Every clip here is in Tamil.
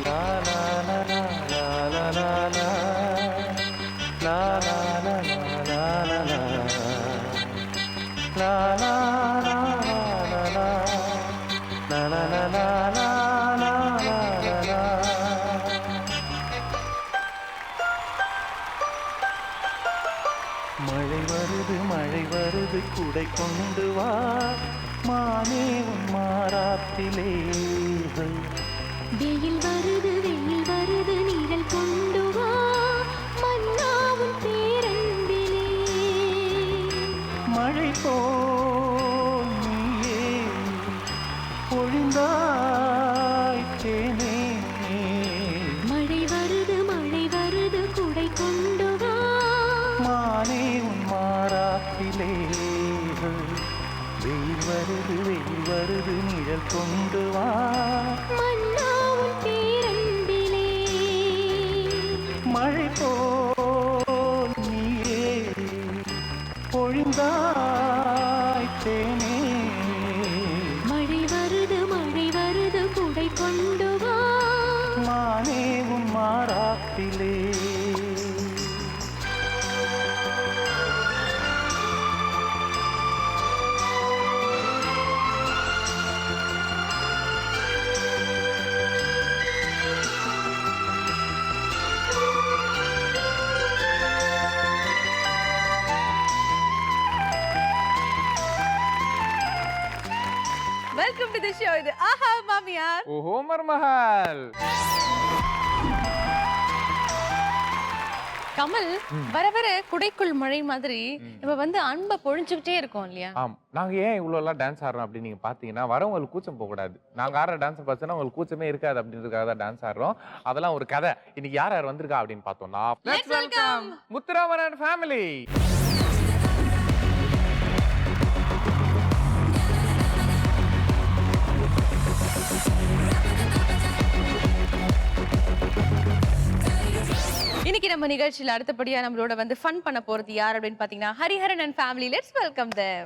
லா லா லா லா லா லா லா லா லா லா லா லா லா லா லா மழை வருது குடை கொண்டு வா மானே உன் மாறாத்திலே வெயில் வருது நீழல் கொண்டு வா மன்னாவும் பேரன்பிலே மழை போல் நீயே பொழிந்தாய் தேனே மழை வருது குடை கொண்டு வா மானே உன் மாறாத்திலே வெயில் வருது நிழல் கொண்டு வா மன்னாவும் பேரன்பிலே மழை போல் நீயே பொழிந்தாய் தேனே மழை வருது குடை கொண்டு வா மானே உன் மாறாத்திலே. Welcome to the show. இது ஆஹா மாமியார். ஓஹோ மருமகள். கமல் வர வர குடைக்குள் மழை மாதிரி இப்ப வந்து அன்பை பொழிஞ்சுக்கிட்டே இருக்கோம் இல்லையா? ஆம். நாங்க ஏன் இவ்வளவு எல்லாம் டான்ஸ் ஆடுறோம் அப்படின்னு நீங்க பாத்தீங்கன்னா வரவங்களுக்கு கூச்சம் போக கூடாது. நாங்க ஆடுற டான்ஸ் பார்த்தா உங்களுக்கு கூச்சமே இருக்காது அப்படின்றதுக்காக தான் டான்ஸ் ஆடுறோம். அதெல்லாம் ஒரு கதை. இன்னைக்கு யார் யார் வந்திருக்கா அப்படின்னு பார்த்தோம்னா Let's welcome Muthuraman and family. இன்னைக்கு நம்ம நிகழ்ச்சியில அடுத்தபடியா நம்மளோட வந்து ஃபன் பண்ண போறது யார் அப்படின்னு பாத்தீங்கன்னா Hariharan and family. Let's welcome them.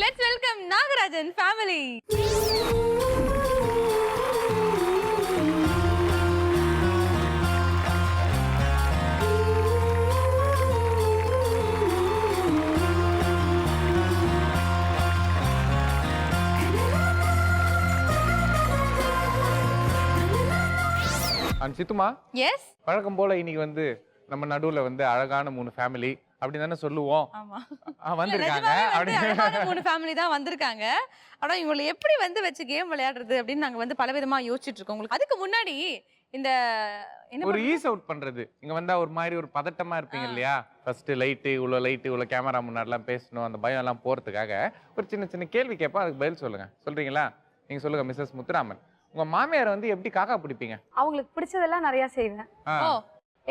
Let's welcome Nagarajan family. And சித்துமா, எஸ் வழக்கம் போல இன்னைக்கு வந்து நம்ம நடுவுல வந்து அழகான 3 ஃபேமிலி அப்படின்னு தானே சொல்லுவோம். ஆமா. வந்திருக்காங்க. அழகான 3 ஃபேமிலி தான் வந்திருக்காங்க. ஆனா இவங்களை எப்படி வந்து வச்சு கேம் விளையாடுறது அப்படின்னு நாங்க வந்து பலவிதமா யோசிச்சுட்டு இருக்கோம். உங்களுக்கு அதுக்கு முன்னாடி இந்த ஒரு ஈஸ் அவுட் பண்றது. இங்க வந்தா ஒரு மாதிரி ஒரு பதட்டமா இருப்பீங்க இல்லையா? ஃபர்ஸ்ட் லைட் இவ்வளவு கேமரா முன்னாடிலாம் பேசணும், அந்த பயம் எல்லாம் போறதுக்காக ஒரு சின்ன சின்ன கேள்வி கேட்போம். அதுக்கு பதில் சொல்லுங்க. சொல்றீங்களா? நீங்க சொல்லுங்க மிஸ்ஸஸ் முத்துராமன். உங்க மாமியார் வந்து எப்படி காக்கா பிடிப்பீங்க? அவங்களுக்கு பிடிச்சதெல்லாம் நிறைய செய்வேன்.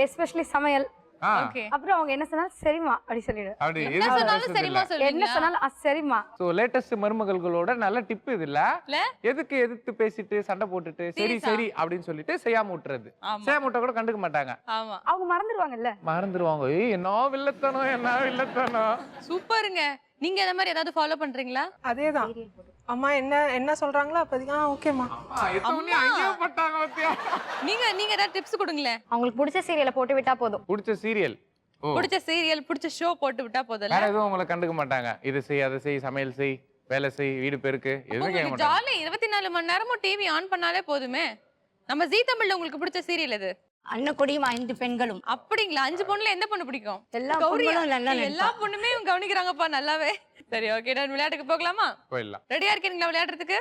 எஸ்பெஷலி சமையல். ஓகே. அப்புறம் அவங்க என்ன சொன்னாலும் சரிமா அப்படி சொல்லிடு. அப்படி என்ன சொன்னாலும் சரிமா என்ன சொல்லுவீங்களா? சொன்னாலும் சரிமா. சோ லேட்டஸ்ட் மருமகள்களோட நல்ல டிப் இது இல்ல? எதுக்கு எதிர்த்து பேசிட்டு சண்டை போட்டுட்டு சரி சரி அப்படின்னு சொல்லிட்டு செய்யாம விட்டுறது. செய்யாம விட்டா கூட கண்டுக்க மாட்டாங்க. ஆமா. அவங்க மறந்துடுவாங்கல்ல. மறந்துடுவாங்க. ஏய் என்ன வில்லத்தனம். சூப்பருங்க. நீங்க அந்த மாதிரி ஏதாவது ஃபாலோ பண்றீங்களா? அதேதான். அம்மா என்ன சொல்றாங்களோ அப்போதைக்கு ஓகேம்மா. நீங்க ஏதாவது டிப்ஸ் கொடுங்களேன். அவங்களுக்கு பிடிச்ச சீரியலை போட்டு விட்டா போதும். பிடிச்ச சீரியல், பிடிச்ச ஷோ போட்டு விட்டா போதும். வேற எதுவும் உங்களை கண்டுக்க மாட்டாங்க. இது செய், அதை செய், சமையல் செய், வேலை செய், வீடு பெருக்கு, எதுவும் கேட்க மாட்டாங்க. ஜாலி 24 மணி நேரமும் டிவி ஆன் பண்ணாலே போதுமே. நம்ம ஜீ தமிழ்ல உங்களுக்கு பிடிச்ச சீரியல் எது? அன்னக்குடியும் 5 பெண்களும். அப்படிங்களா? 5 பொண்ணுல எந்த பொண்ணு பிடிக்கும்? எல்லா பொண்ணுங்களும் நல்லா எல்லா பொண்ணுமே இவங்க கவனிக்கிறாங்கப்பா நல்லாவே. சரி, ஓகே, நான் விளையாட்டுக்கு போகலாமா? போயிடலாம். ரெடியா இருக்கீங்களா விளையாடுறதுக்கு?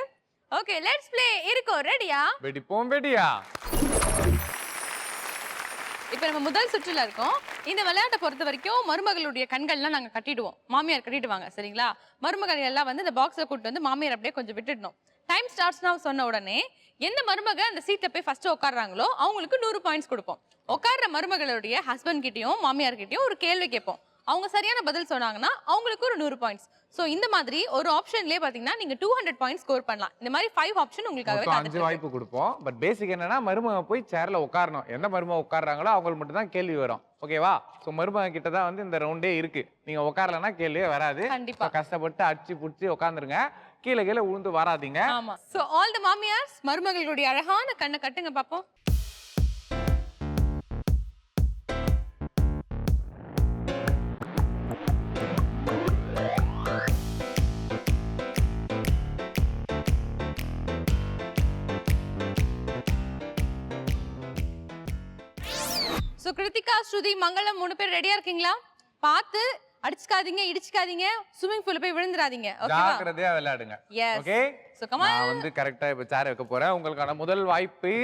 Okay, let's play. இருக்கோ ரெடியா? வெடிப்போம் வெடியா. இப்போ நம்ம முதல் சுற்றுல இருக்கோம். இந்த விளையாட்டை பொறுத்த வரைக்கும் மருமகளுடைய கண்கள்லாம் நாங்க கட்டிடுவோம். மாமியார் கட்டிடுவாங்க, சரிங்களா? மருமகள் எல்லாம் வந்து இந்த பாக்ஸை கூட்டு வந்து மாமியார் அப்படியே கொஞ்சம் விட்டுடணும். டைம் ஸ்டார்ட்ஸ் நான் சொன்ன உடனே எந்த மருமக அந்த சீட்டை போய் ஃபர்ஸ்ட் உட்கார்றாங்களோ அவங்களுக்கு 100 பாயிண்ட்ஸ் கொடுப்போம். உட்கார்ற மருமகளுடைய ஹஸ்பண்ட் கிட்டயும் மாமியார் கிட்டயும் ஒரு கேள்வி கேட்போம். அவங்க சரியான பதில் சொன்னாங்கன்னா அவங்களுக்கு ஒரு 100 பாயிண்ட்ஸ். ஸோ இந்த மாதிரி ஒரு ஆப்ஷன்லேயே பார்த்தீங்கன்னா நீங்க 200 பாயிண்ட்ஸ் ஸ்கோர் பண்ணலாம். இந்த மாதிரி 5 ஆப்ஷன் உங்களுக்காகவே மொத்தம் 5 காத்துட்டு இருக்கு. வாய்ப்பு கொடுப்போம். பட் பேசிக் என்னன்னா மருமக போய் சேர்ல உட்காரணும். எந்த மருமக உட்கார்றாங்களோ அவங்களுக்கு மட்டும் தான் கேள்வி வரும். ஓகேவா? ஸோ மருமக கிட்ட தான் வந்து இந்த ரவுண்டே இருக்கு. நீங்க உட்காரலன்னா கேள்வியே வராது. கண்டிப்பா. So, கஷ்டப்பட்டு அடிச்சு புடிச்சு உட்காந்துருங்க. கீழே கீழே உளுந்து வராதீங்க. ஆமா. ஸோ ஆல் தி மாமியார்ஸ் மருமகளுடைய அழகான கண்ணை கட்டுங்க பார்ப்போம். ஸோ கிருத்திகா, ஸ்ருதி, மங்களம் 3 பேர் ரெடியா இருக்கீங்களா? பார்த்து அடிச்சுக்காதீங்க, இடிச்சுக்காதீங்க, ஸ்விமிங் பூல்ல போய் விழுந்துராதீங்க. ஓகேவா? ஜாக்கிரதையா விளையாடுங்க. Yes. Okay? So come on. நான் வந்து கரெக்ட்டா இப்ப சேர் வைக்க போறேன். உங்களுக்கான முதல் வாய்ப்பு.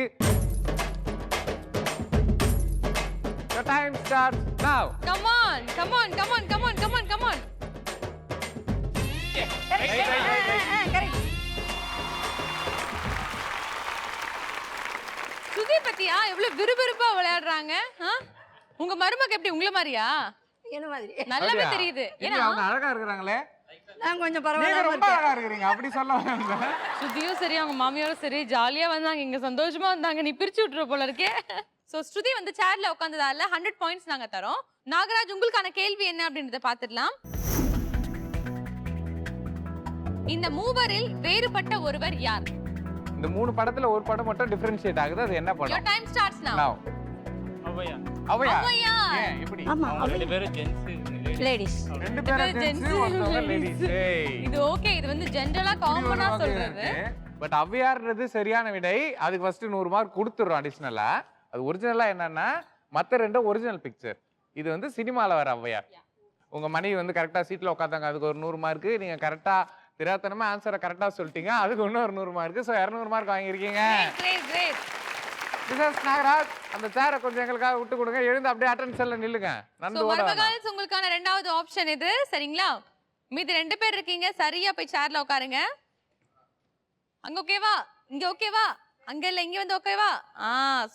Your time starts now. Come on, come on, come on, come on, come on, come on. சுதி பத்தியா எவ்வளவு விறுவிறுப்பா விளையாடுறாங்க. உங்க மருமக எப்படி உங்கள மாதிரியா? என்ன மாதிரி நல்லாவே அப்படியா? தெரியுது. இல்ல, ஏன்னா அவங்க அழகா இருக்கிறாங்களே. நான் கொஞ்சம் நீங்க பரவாயில்ல ரொம்ப அழகா இருக்கிறீங்க. அப்படி சொல்ல வரேன். ஸ்ருதியும் சரி அவங்க மாமியாரும் சரி ஜாலியா வந்தாங்க, இங்க சந்தோஷமா வந்தாங்க. நீ பிரிச்சு விட்டுற போல இருக்கே. சோ ஸ்ருதி வந்து சேர்ல உட்கார்ந்ததால 100 பாயிண்ட்ஸ் நாங்க தரோம். நாகராஜ், உங்களுக்கான கேள்வி என்ன அப்படின்றத பாத்துடலாம். இந்த மூவரில் வேறுபட்ட ஒருவர் யார்? இந்த 3 படத்துல ஒரு படம் மட்டும் டிஃபரன்ஷியேட் ஆகுது. அது என்ன Your படம்? time starts now. Now. அவ்வையா அவையா? அவ்வையா? ஏன் இப்படி? ஆமா ரெண்டு பேரும் ஜென்ஸ் லேடிஸ் ரெண்டு பேரும் gents, ஜென்ஸ், ஒருத்தவங்க லேடிஸ். இது ஓகே, இது வந்து ஜெனரலா காமனா சொல்றது. பட் அவ்வையார்ன்றது சரியான விடை. அதுக்கு ஃபர்ஸ்ட் 100 மார்க் கொடுத்துறோம் அடிஷனலா. அது ஒரிஜினலா என்னன்னா மத்த ரெண்டும் ஒரிஜினல் பிக்சர். இது வந்து சினிமால வர அவ்வையார். உங்க மனைவி வந்து கரெக்டா சீட்ல உட்கார்ந்தாங்க, அதுக்கு ஒரு 100 மார்க். நீங்க கரெக்டா திராத்தனமா ஆன்சரை கரெக்டா சொல்லிட்டீங்க, அதுக்கு இன்னொரு 100 மார்க். சோ 200 மார்க் வாங்கியிருக்கீங்க. Great, great. மிஸ்ஸஸ் நாகராஜ், அந்த சேரை கொஞ்சம் எங்களுக்காக விட்டு கொடுங்க. எழுந்து அப்படியே அட்டென்ஷன்ல நில்லுங்க. So நந்து ஓட வேணாம். மருமகள்ஸ் உங்களுக்கான ரெண்டாவது ஆப்ஷன் இது, சரிங்களா? மீதி 2 பேர் இருக்கீங்க, சரியா போய் சேர்ல உட்காருங்க. அங்க ஓகேவா? இங்க ஓகேவா? அங்க இல்ல, இங்க வந்து ஓகேவா?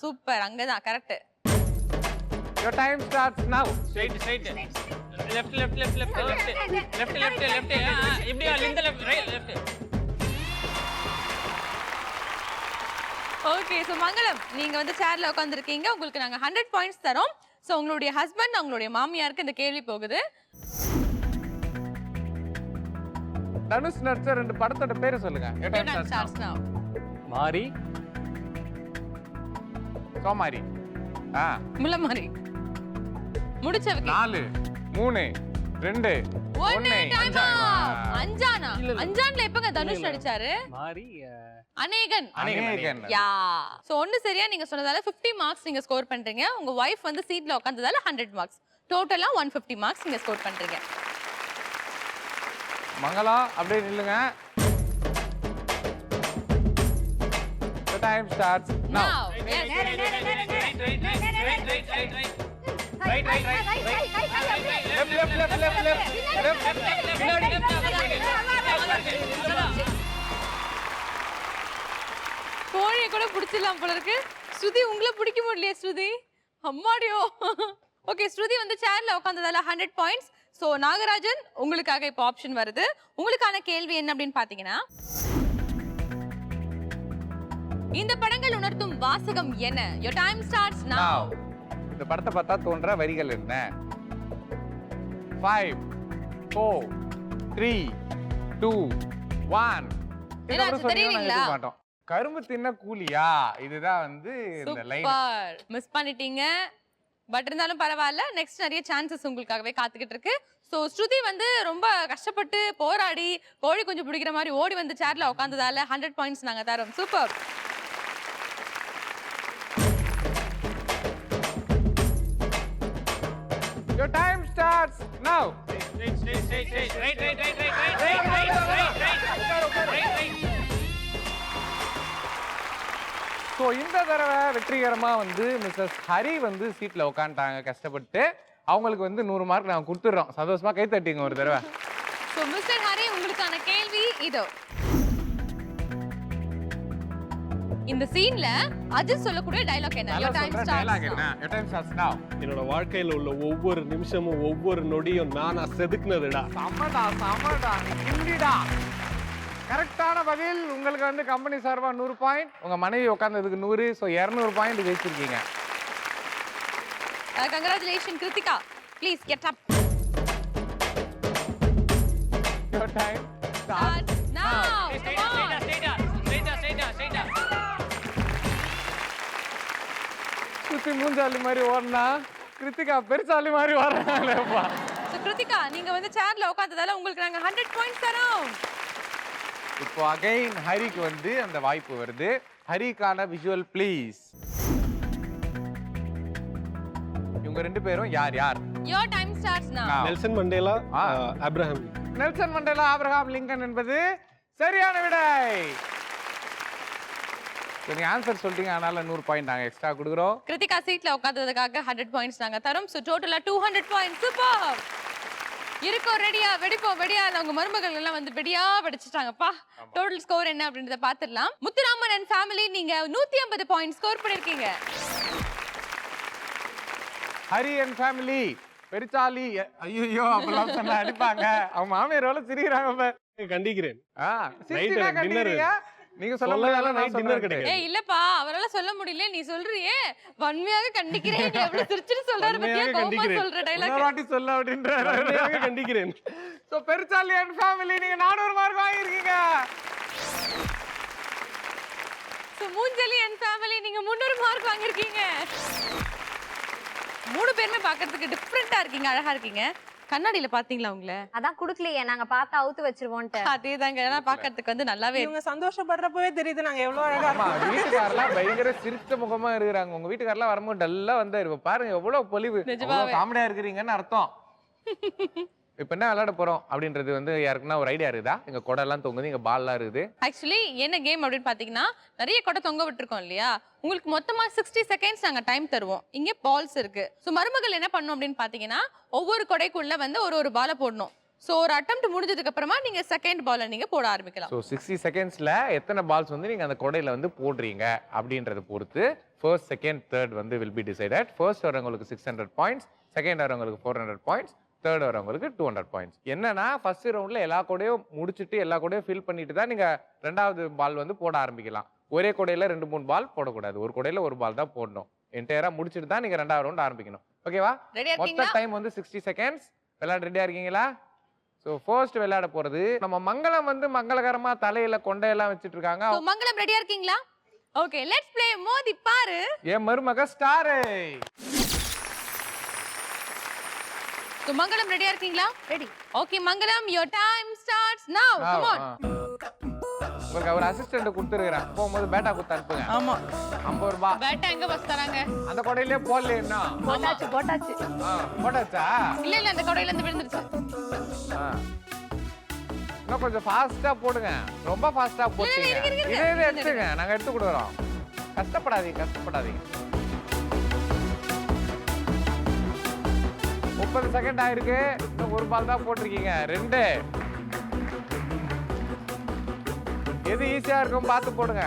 சூப்பர், அங்கதான் correct. Your time starts now. Straight left இப்படியா இந்த left right left. Okay, so Mangalam, நீங்க வந்து சேர்ல உட்கார்ந்திருக்கீங்க. உங்களுக்கு நாங்க 100 பாயிண்ட்ஸ் தரோம். சோ உங்களுடைய ஹஸ்பண்ட், உங்களுடைய மாமியாருக்கு இந்த கேள்வி போகுது. தனுஷ் நடிச்ச 2 படத்தோட பேரை சொல்லுங்க. Your Your time time starts starts now. now. மாரி சோமாரி. முள்ளமாரி. முடிச்சவங்க 4 3 2 1 டைம் அஞ்சான். அஞ்சானா? அஞ்சான்ல எப்பங்க தனுஷ் நடிச்சாரு? மாரி அநேகன். அநேகன். யா. சோ ஒன்னு சரியா நீங்க சொன்னதால 50 மார்க்ஸ் நீங்க ஸ்கோர் பண்றீங்க. உங்க வைஃப் வந்து சீட்ல உட்கார்ந்ததால 100 மார்க்ஸ். டோட்டலா 150 மார்க்ஸ் நீங்க ஸ்கோர் பண்றீங்க. மங்களா, அப்படியே நில்லுங்க. The time starts now. Now. Yes. கோழியை கூட பிடிச்சிடலாம் போல இருக்கு. ஸ்ருதி, உங்களை பிடிக்க முடியலையே ஸ்ருதி. அம்மாடியோ. ஓகே, ஸ்ருதி வந்து சேர்ல உட்கார்ந்ததால 100 பாயிண்ட்ஸ். சோ நாகராஜன், உங்களுக்காக இப்போ ஆப்ஷன் வருது. உங்களுக்கான கேள்வி என்ன அப்படின்னு பாத்தீங்கன்னா, இந்த படங்கள் உணர்த்தும் வாசகம் என்ன? Your time starts now. Now. இந்த படத்தை பார்த்தா தோன்ற வரிகள் என்ன? 5 4 3 2 1. என்னாச்சு, தெரியுங்களா? மாட்டோம். கரும்பு தின்ன கூலியா? இதுதான் வந்து இந்த லைன். சூப்பர், மிஸ் பண்ணிட்டீங்க. பட் இருந்தாலும் பரவாயில்ல, நெக்ஸ்ட் நிறைய சான்சஸ் உங்களுக்காகவே காத்துக்கிட்டு இருக்கு. ஸோ ஸ்ருதி வந்து ரொம்ப கஷ்டப்பட்டு போராடி கோழி கொஞ்சம் பிடிக்கிற மாதிரி ஓடி வந்து சேர்ல உட்காந்ததால 100 பாயிண்ட்ஸ் நாங்க தரோம். Super. Your time starts now. So இந்த தடவை வெற்றிகரமா வந்து மிஸ்ஸஸ் ஹரி வந்து சீட்ல உட்காந்துட்டாங்க கஷ்டப்பட்டு. அவங்களுக்கு வந்து 100 மார்க் நாங்கள் கொடுத்துட்றோம். சந்தோஷமா கை தட்டிங்க ஒரு தடவை. ஸோ மிஸ்டர் ஹரி, உங்களுக்கான கேள்வி இதோ. இந்த சீன்ல அஜித் சொல்லக்கூடிய டயலாக் என்ன? Your time starts dialogue now. என்ன? Your time starts now. என்னோட வாழ்க்கையில உள்ள ஒவ்வொரு நிமிஷமும் ஒவ்வொரு நொடியும் நானா செதுக்குனதுடா. சமடா இண்டிடா. கரெக்டான பதில். உங்களுக்கு வந்து கம்பெனி சார்பா 100 பாயிண்ட். உங்க மனைவி உட்கார்ந்ததுக்கு 100. சோ 200 பாயிண்ட் ஜெயிச்சிருக்கீங்க. Congratulations Kritika. Please get up. Your time Start now. Come on. சுத்தி மூஞ்சாலி மாதிரி ஓடுனா கிருத்திகா பெருசாலி மாதிரி வர்றாங்களேப்பா. So Kritika, நீங்க வந்து சேர்ல உட்கார்ந்ததால உங்களுக்கு நாங்க 100 பாயிண்ட்ஸ் தரோம். இப்போ அகைன் ஹரிக்கு வந்து அந்த வாய்ப்பு வருது. ஹரிக்கான விஷுவல் ப்ளீஸ். இவங்க ரெண்டு பேரும் யார் யார்? Your time starts now. Nelson Mandela, Abraham. Nelson Mandela, Abraham Lincoln என்பது சரியான விடை. நீங்க ஆன்சர் சொல்லிட்டீங்க, அதனால 100 பாயிண்ட் நாங்க எக்ஸ்ட்ரா கொடுக்குறோம். கிருத்திகா சீட்ல உட்கார்ந்ததுக்காக 100 பாயிண்ட்ஸ் நாங்க தரோம். சோ டோட்டலா 200 பாயிண்ட்ஸ். சூப்பர். இருக்கோ ரெடியா? வெடியா அவங்க மருமகள் எல்லாம் வந்து வெடியா வெடிச்சிட்டாங்கப்பா. டோட்டல் ஸ்கோர் என்ன அப்படின்றத பாத்துடலாம். முத்துராமன் அண்ட் ஃபேமிலி நீங்க 150 பாயிண்ட் ஸ்கோர் பண்ணிருக்கீங்க. ஹரி அண்ட் ஃபேமிலி பெருச்சாலி. ஐயோ அப்பெல்லாம் சொன்னா அடிப்பாங்க. அவங்க மாமியாரோட சிரிக்கிறாங்க. கண்டிக்கிறேன். சிரிச்சினா கண்டிக்கிறீங்க. நீங்க சொல்லல நைட் டின்னர் கிடையாது. ஏய் இல்லப்பா, அவரால சொல்ல முடியல, நீ சொல்றியே. வன்மையாக கண்டிக்கிறேன். நீ எவ்வளவு சிரிச்சிட்டு சொல்றாரு பத்தியா? கோபமா சொல்ற டயலாக். இன்னொரு வாட்டி சொல்ல அப்படின்றாரு. கண்டிக்கிறேன். சோ பெருச்சாலி அண்ட் ஃபேமிலி நீங்க 400 மார்க் வாங்கிருக்கீங்க. சோ மூஞ்சலி அண்ட் ஃபேமிலி நீங்க 300 மார்க் வாங்கிருக்கீங்க. மூணு பேருமே பார்க்கிறதுக்கு டிஃபரெண்டா இருக்கீங்க, அழகா இருக்கீங்க. கண்ணாடியில பாத்தீங்களா உங்களை? அதான் குடுக்கலையே, நாங்க பார்த்து அவுத்து வச்சிருவோம்ட்டு. அதேதாங்க, ஏன்னா பார்க்கிறதுக்கு வந்து நல்லாவே இவங்க சந்தோஷப்படுறப்பவே தெரியுது நாங்க எவ்வளவு அழகா ஆமா, வீட்டுக்காரலாம் பயங்கர சிரிச்ச முகமா இருக்கிறாங்க. உங்க வீட்டுக்காரலாம் வரும்போது டல்லா வந்தாரு. பாருங்க எவ்வளவு பொலிவு, நிஜமாவே. காமெடியா இருக்கிறீங்கன்னு அர்த்தம். இப்ப என்ன விளையாட போறோம் அப்படின்றது வந்து யாருக்குன்னா ஒரு ஐடியா இருக்குதா? இங்க கொடை எல்லாம் தொங்குது, இங்க பால் எல்லாம் இருக்குது. ஆக்சுவலி என்ன கேம் அப்படின்னு பாத்தீங்கன்னா, நிறைய கொடை தொங்க விட்டுருக்கோம் இல்லையா? உங்களுக்கு மொத்தமா 60 செகண்ட்ஸ் நாங்க டைம் தருவோம். இங்க பால்ஸ் இருக்கு. சோ மருமகள் என்ன பண்ணணும் அப்படின்னு பாத்தீங்கன்னா, ஒவ்வொரு கொடைக்குள்ள வந்து ஒரு பாலை போடணும். சோ ஒரு அட்டெம்ப்ட் முடிஞ்சதுக்கு அப்புறமா நீங்க செகண்ட் பாலை நீங்க போட ஆரம்பிக்கலாம். சோ 60 செகண்ட்ஸ்ல எத்தனை பால்ஸ் வந்து நீங்க அந்த கொடையில வந்து போடுறீங்க அப்படின்றத பொறுத்து ஃபர்ஸ்ட், செகண்ட், தேர்ட் வந்து வில் பி டிசைடட். ஃபர்ஸ்ட் வரவங்களுக்கு 600 பாயிண்ட்ஸ், செகண்ட் வரவங்களுக்கு 400 பாயிண்ட்ஸ், தேர்ட் வரவங்களுக்கு 200 பாயிண்ட்ஸ். என்னன்னா ஃபர்ஸ்ட் ரவுண்ட்ல எல்லா கொடையும் முடிச்சுட்டு எல்லா கொடையும் ஃபில் பண்ணிட்டு தான் நீங்க ரெண்டாவது பால் வந்து போட ஆரம்பிக்கலாம். ஒரே கொடையில 2-3 பால் போடக்கூடாது. ஒரு கொடையில ஒரு பால் தான் போடணும். என்டையரா முடிச்சுட்டு தான் நீங்க ரெண்டாவது ரவுண்ட் ஆரம்பிக்கணும். ஓகேவா? மொத்த டைம் வந்து 60 செகண்ட்ஸ். விளையாட ரெடியா இருக்கீங்களா? சோ ஃபர்ஸ்ட் விளையாட போறது நம்ம மங்களம் வந்து மங்களகரமா தலையில கொண்டையெல்லாம் வச்சிட்டு இருக்காங்க. மங்களம் ரெடியா இருக்கீங்களா? ஓகே, லெட்ஸ் ப்ளே மோதி பாரு. என் மருமக ஸ்டார். So மங்களம் ரெடியா இருக்கீங்களா? Ready. Okay Mangalam, your time starts now. Come on. உங்களுக்கு ஒரு அசிஸ்டன்ட் கொடுத்துருக்கேன். போகும்போது பேட்டா கொடுத்து அனுப்புங்க. ஆமா. 50 ரூபாய். பேட்டா எங்க பஸ் தராங்க? அந்த கொடையிலே போடல என்ன? போட்டாச்சு போட்டாச்சா? இல்ல அந்த கொடையில இருந்து விழுந்துருச்சு. இன்னும் கொஞ்சம் ஃபாஸ்டா போடுங்க. ரொம்ப ஃபாஸ்டா போட்டீங்க. இதே எடுத்துங்க, நாங்க எடுத்து கொடுக்குறோம். கஷ்டப்படாதீங்க. 30 செகண்ட் ஆயிருக்கு. இன்னும் ஒரு பால் தான் போட்டிருக்கீங்க. 2. எது ஈஸியா இருக்கும் பார்த்து போடுங்க.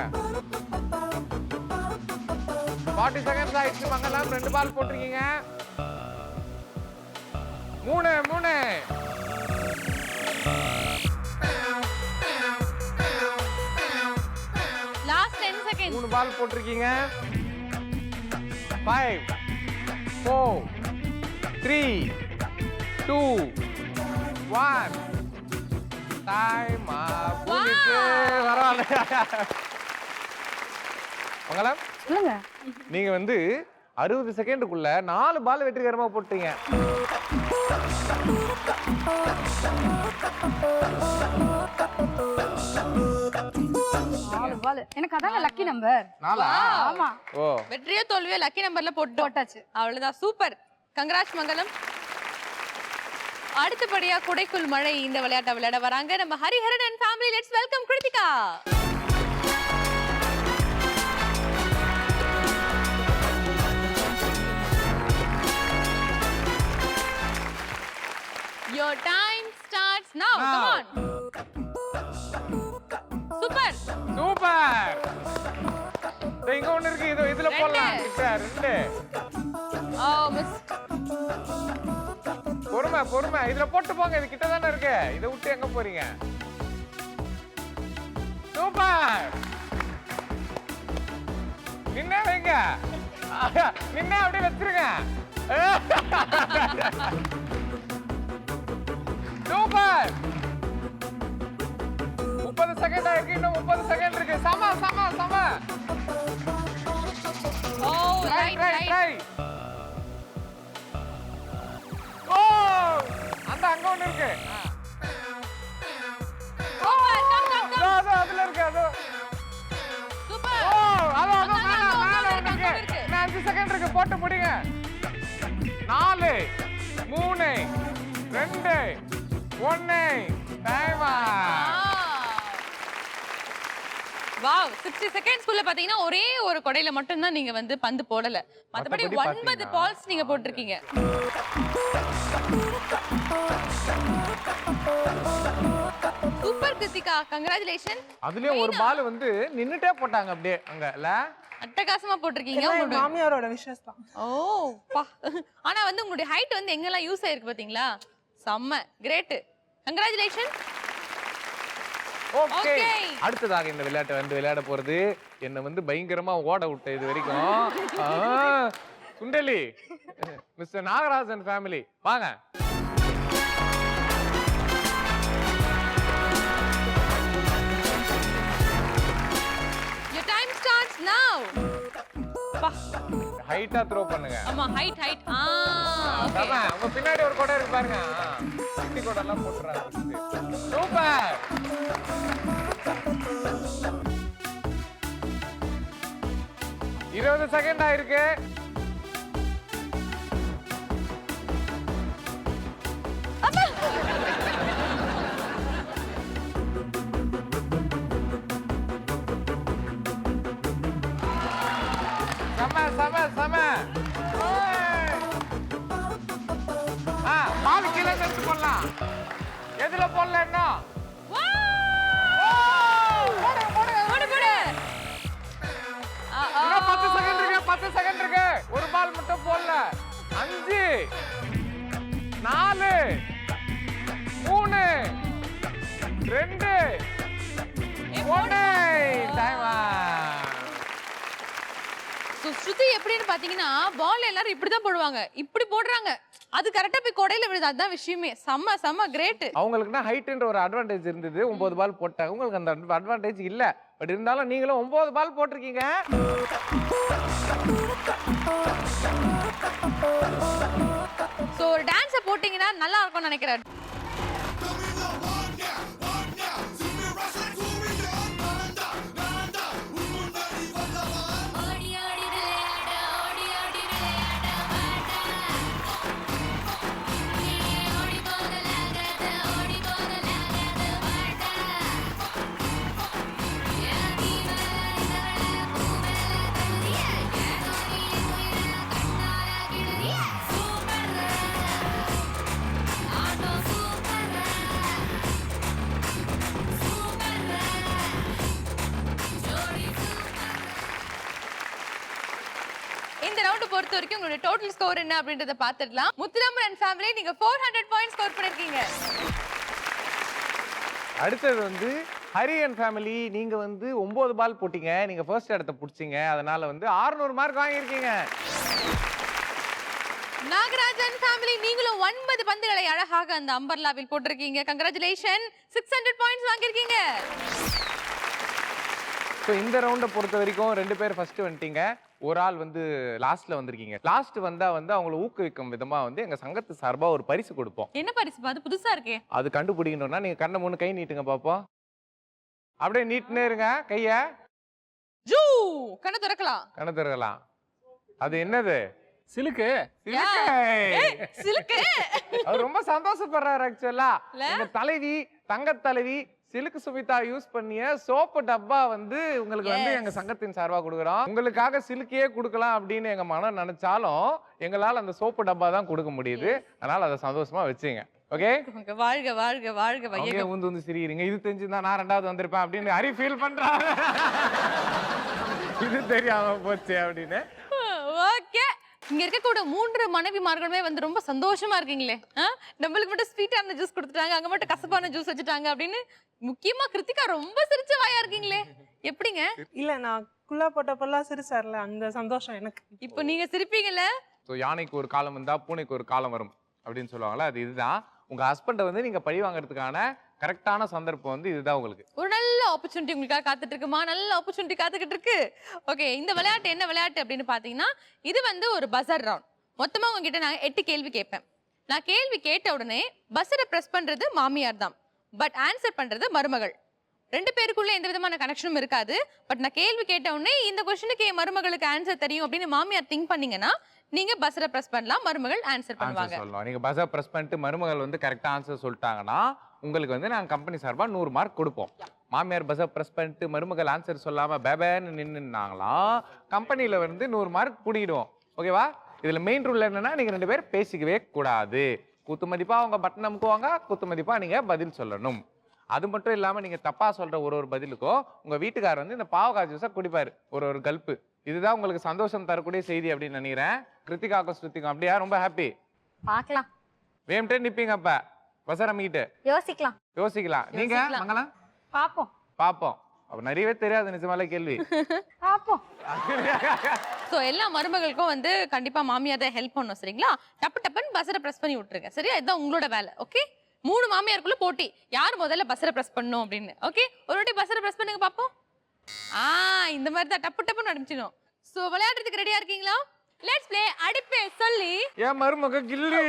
40 செகண்ட்ஸ் ஆயிடுச்சு. மங்கலாம் 2 பால் போட்டிருக்கீங்க. 3. Last 10 seconds. 3 பால் போட்டிருக்கீங்க. 5 4 3 2 1 டைம் பூமிக்கு வரவால. மங்களம் சொல்லுங்க. நீங்க வந்து 60 செகண்டுக்குள்ள 4 பால் வெற்றிகரமா போட்டீங்க. எனக்கு அதாங்க லக்கி நம்பர். 4? ஆமா. ஓ, வெற்றியோ தோல்வியோ லக்கி நம்பர்ல போட்டாச்சு. அவ்வளவுதான். சூப்பர். கங்க்ராட்ஸ் மங்களம். அடுத்தபடியா குடைக்குள் மழை இந்த விளையாட்டை விளையாட வராங்க நம்ம Hariharan and family. Let's welcome Krithika. Your time starts now. Come on. Super. இங்க ஒண்ணு இருக்கு, இதுல போடலாம். கிட்ட 2. ஓ மிஸ். பொறுமை இதுல போட்டு போங்க, இது கிட்ட தானே இருக்கு. இதை விட்டு எங்க போறீங்க? சூப்பர். நின்னே வைங்க, நின்னே அப்படியே வச்சிருங்க. சூப்பர். 30 செகண்ட் ஆயிருக்கு, இன்னும் 30 செகண்ட் இருக்கு. சம. ஓ ரைட். ட்ரை. ஓ அங்க ஒண்ணு இருக்கு. சூப்பர். அதுல இருக்கு. அது சூப்பர். ஓ அது மேல இருக்கு. இன்னும் 5 செகண்ட் இருக்கு, போட்டு முடிங்க. 4 3 2 1 டைம். வாவ் 60 செகண்ட்ஸ்க்குள்ள பாத்தீங்கன்னா ஒரே ஒரு கொடையில மட்டும் தான் நீங்க வந்து பந்து போடல. மத்தபடி 9 பால்ஸ் நீங்க போட்டுருக்கீங்க. Super Kiruthika, congratulation. அதுலயும் ஒரு பால் வந்து நின்னுட்டே போட்டாங்க அப்படியே அங்கல. அட்டகாசமா போட்டிருக்கீங்க. எல்லாம் என் உங்களுடைய மாமியாரோட விஷஸ் தான். ஓ பா. ஆனா வந்து உங்களுடைய ஹைட் வந்து எங்கெல்லாம் யூஸ் ஆயிருக்கு பாத்தீங்களா? செம்ம கிரேட். கங்க்ராச்சுலேஷன். Okay, Okay. அடுத்ததாக இந்த விளையாட்டை வந்து விளையாட போறது என்ன வந்து பயங்கரமா ஓட விட்ட இது வரைக்கும் சுண்டலி மிஸ்டர் நாகராஜன் ஃபேமிலி வாங்க. Your time starts now. பா. ஹைட்டா த்ரோ பண்ணுங்க. ஆமா ஹைட். ஓகே. ஆமா, உங்க பின்னாடி ஒரு கொடை இருக்கு பாருங்க. குட்டி கொடை எல்லாம் போட்டுறாங்க. சூப்பர். இருபது செகண்ட் ஆயிருக்கு. சம. பால் கீழே எடுத்து போடலாம். எதுல போடல என்ன? இன்னும் 10 செகண்ட் இருக்கு. ஒரு பால் மட்டும் போடல. 5 4 3 2 1 டைம். ஸ்ருதி எப்படின்னு பாத்தீங்கன்னா பால் எல்லாரும் இப்படிதான் போடுவாங்க, இப்படி போடுறாங்க. அது கரெக்டா போய் கொடையில விழுது. அதுதான் விஷயமே. செம்ம கிரேட். அவங்களுக்குனா ஹைட்ன்ற ஒரு அட்வான்டேஜ் இருந்தது. 9 பால் போட்டாங்க. உங்களுக்கு அந்த அட்வான்டேஜ் இல்ல. பட் இருந்தாலும் நீங்களும் 9 பால் போட்டிருக்கீங்க. சோ ஒரு டான்ஸ போட்டீங்கன்னா நல்லா இருக்கும்னு நினைக்கிறேன். இந்த ரவுண்ட் பொறுத்த வரைக்கும் உங்களுடைய டோட்டல் ஸ்கோர் என்ன அப்படின்றத பாத்துடலாம். முத்துராமன் அண்ட் ஃபேமிலி நீங்க 400 பாயிண்ட்ஸ் ஸ்கோர் பண்ணிருக்கீங்க. அடுத்தது வந்து ஹரி அண்ட் ஃபேமிலி நீங்க வந்து 9 பால் போட்டீங்க. நீங்க ஃபர்ஸ்ட் இடத்தை பிடிச்சீங்க. அதனால வந்து 600 மார்க் வாங்கியிருக்கீங்க. நாகராஜன் ஃபேமிலி நீங்களும் 9 பந்துகளை அழகாக அந்த அம்பர்லாவில் போட்டிருக்கீங்க. கங்க்ராச்சுலேஷன். 600 பாயிண்ட்ஸ் வாங்கியிருக்கீங்க. ஸோ இந்த ரவுண்டை பொறுத்த வரைக்கும் 2 பேர் ஃபர்ஸ்ட் வந்துட்டீங்க. ஒரு ஆள் வந்து லாஸ்ட்ல வந்திருக்கீங்க. லாஸ்ட் வந்தா வந்து அவங்களை ஊக்குவிக்கும் விதமா வந்து எங்க சங்கத்து சார்பா ஒரு பரிசு கொடுப்போம். என்ன பரிசு? அது புதுசா இருக்கே. அது கண்டுபிடிக்கணும்னா நீங்க கண்ணை 3 கை நீட்டுங்க பாப்போம். அப்படியே நீட்டுனே இருங்க கைய. ஜூ கண்ணை திறக்கலாம். கண்ணை திறக்கலாம். அது என்னது? சிலுக்கு. சிலுக்கு. அவர் ரொம்ப சந்தோஷப்படுறாரு ஆக்சுவலா. எங்க தலைவி தங்க தலைவி சிலுக்கு சுமிதா யூஸ் பண்ணிய சோப்பு டப்பா வந்து உங்களுக்கு வந்து எங்க சங்கத்தின் சார்பா கொடுக்குறோம். உங்களுக்காக சிலுக்கையே கொடுக்கலாம் அப்படின்னு எங்க மனம் நினைச்சாலும் எங்களால அந்த சோப்பு டப்பா தான் கொடுக்க முடியுது. அதனால அதை சந்தோஷமா வச்சுங்க. ஓகே, வாழ்க வாழ்க வாழ்க வையகம். வந்து சிரிக்கிறீங்க. இது தெரிஞ்சிருந்தா நான் 2வது வந்திருப்பேன் அப்படின்னு ஹரி ஃபீல் பண்றாரு. இது தெரியாம போச்சு அப்படின்னு. ஓகே, இங்க இருக்கக்கூடிய 3 மனைவிமார்களுமே வந்து ரொம்ப சந்தோஷமா இருக்கீங்களே. நம்மளுக்கு மட்டும் ஸ்வீட்டான ஜூஸ் கொடுத்துட்டாங்க, அங்க மட்டும் கசப்பான ஜூஸ் வச்சுட்டாங்க அப்படின்னு. முக்கியமா கிருத்திகா ரொம்ப சிரிச்ச வாயா இருக்கீங்களே, எப்படிங்க? இல்ல நான் குள்ளா போட்டப்பெல்லாம் சிரிச்சார்ல அந்த சந்தோஷம் எனக்கு. இப்போ நீங்க சிரிப்பீங்கல்ல? ஸோ யானைக்கு ஒரு காலம் வந்தா பூனைக்கு ஒரு காலம் வரும் அப்படின்னு சொல்லுவாங்களா, அது இதுதான். உங்க ஹஸ்பண்டை வந்து நீங்க பழி வாங்குறதுக்கான கரெக்டான சந்தர்ப்பம் வந்து இதுதான் உங்களுக்கு. ஒரு நல்ல ஆப்பர்ச்சுனிட்டி உங்களுக்காக காத்துட்டு இருக்குமா, நல்ல ஆப்பர்ச்சுனிட்டி காத்துக்கிட்டு இருக்கு. ஓகே, இந்த விளையாட்டு என்ன விளையாட்டு அப்படின்னு பாத்தீங்கன்னா, இது வந்து ஒரு பஸர் ரவுண்ட். மொத்தமா உங்ககிட்ட நான் 8 கேள்வி கேட்பேன். நான் கேள்வி கேட்ட உடனே பஸரை பிரஸ் பண்றது மாமியார் தான், பட் ஆன்சர் பண்றது மருமகள். 2 பேருக்குள்ள எந்த விதமான கனெக்ஷனும் இருக்காது. பட் நான் கேள்வி கேட்ட உடனே இந்த கொஸ்டினுக்கு என் மருமகளுக்கு ஆன்சர் தெரியும் அப்படின்னு மாமியார் திங்க் பண்ணீங்கன்னா நீங்க பஸரை பிரஸ் பண்ணலாம், மருமகள் ஆன்சர் பண்ணுவாங்க. சொல்லலாம். நீங்க பஸர் பிரஸ் பண்ணிட்டு மருமகள் வந்து கரெக்டா ஆன்சர் சொல்லிட்டாங்கன்னா உங்களுக்கு வந்து நாங்க கம்பெனி சார்பா 100 மார்க் கொடுப்போம். மாமியார் பஸர் பிரஸ் பண்ணிட்டு மருமகள் ஆன்சர் சொல்லாம பேபேன்னு நின்னுனாங்களாம் கம்பெனில வந்து 100 மார்க் புடிக்கிடுவோம். ஓகேவா? இதுல மெயின் ரூல் என்னன்னா நீங்க 2 பேர் பேசிக்கவே கூடாது. குத்து மதிப்பா அவங்க பட்டன் அமுக்குவாங்க, குத்து மதிப்பா நீங்க பதில் சொல்லணும். அது மட்டும் இல்லாம நீங்க தப்பா சொல்ற ஒரு பதிலுக்கோ உங்க வீட்டுக்காரர் வந்து இந்த பாவக்காய் ஜூஸை குடிப்பாரு ஒரு கல்ப்பு. இதுதான் உங்களுக்கு சந்தோஷம் தரக்கூடிய செய்தி அப்படின்னு நினைக்கிறேன். கிருத்திகாக்கும் ஸ்ருதிக்கும் அப்படியா? ரொம்ப ஹாப்பி. பார்க்கலாம், வேம்டே நிப்பீங்க அப்ப பசர் அம்மிக்கிட்டு யோசிக்கலாம். நீங்க மங்களம் பாப்போம் பாப்போம். அப்ப நிறையவே தெரியாது நிஜமாலே கேள்வி. பாப்போம். சோ எல்லா மருமகளுக்கும் வந்து கண்டிப்பா மாமியார் தான் ஹெல்ப் பண்ணணும், சரிங்களா? டப்புன்னு பஸரை பிரஸ் பண்ணி விட்டுருங்க, சரியா? இதுதான் உங்களோட வேலை. ஓகே, 3 மாமியாருக்குள்ள போட்டி, யார் முதல்ல பஸரை பிரஸ் பண்ணணும் அப்படின்னு. ஓகே, ஒரு வாட்டி பஸரை பிரஸ் பண்ணுங்க பாப்போம். இந்த மாதிரி தான் டப்புன்னு அடிச்சிடும். சோ விளையாடுறதுக்கு ரெடியா இருக்கீங்களா? லெட்ஸ் ப்ளே அடிப்பே சொல்லி. ஏன் மருமக கில்லி.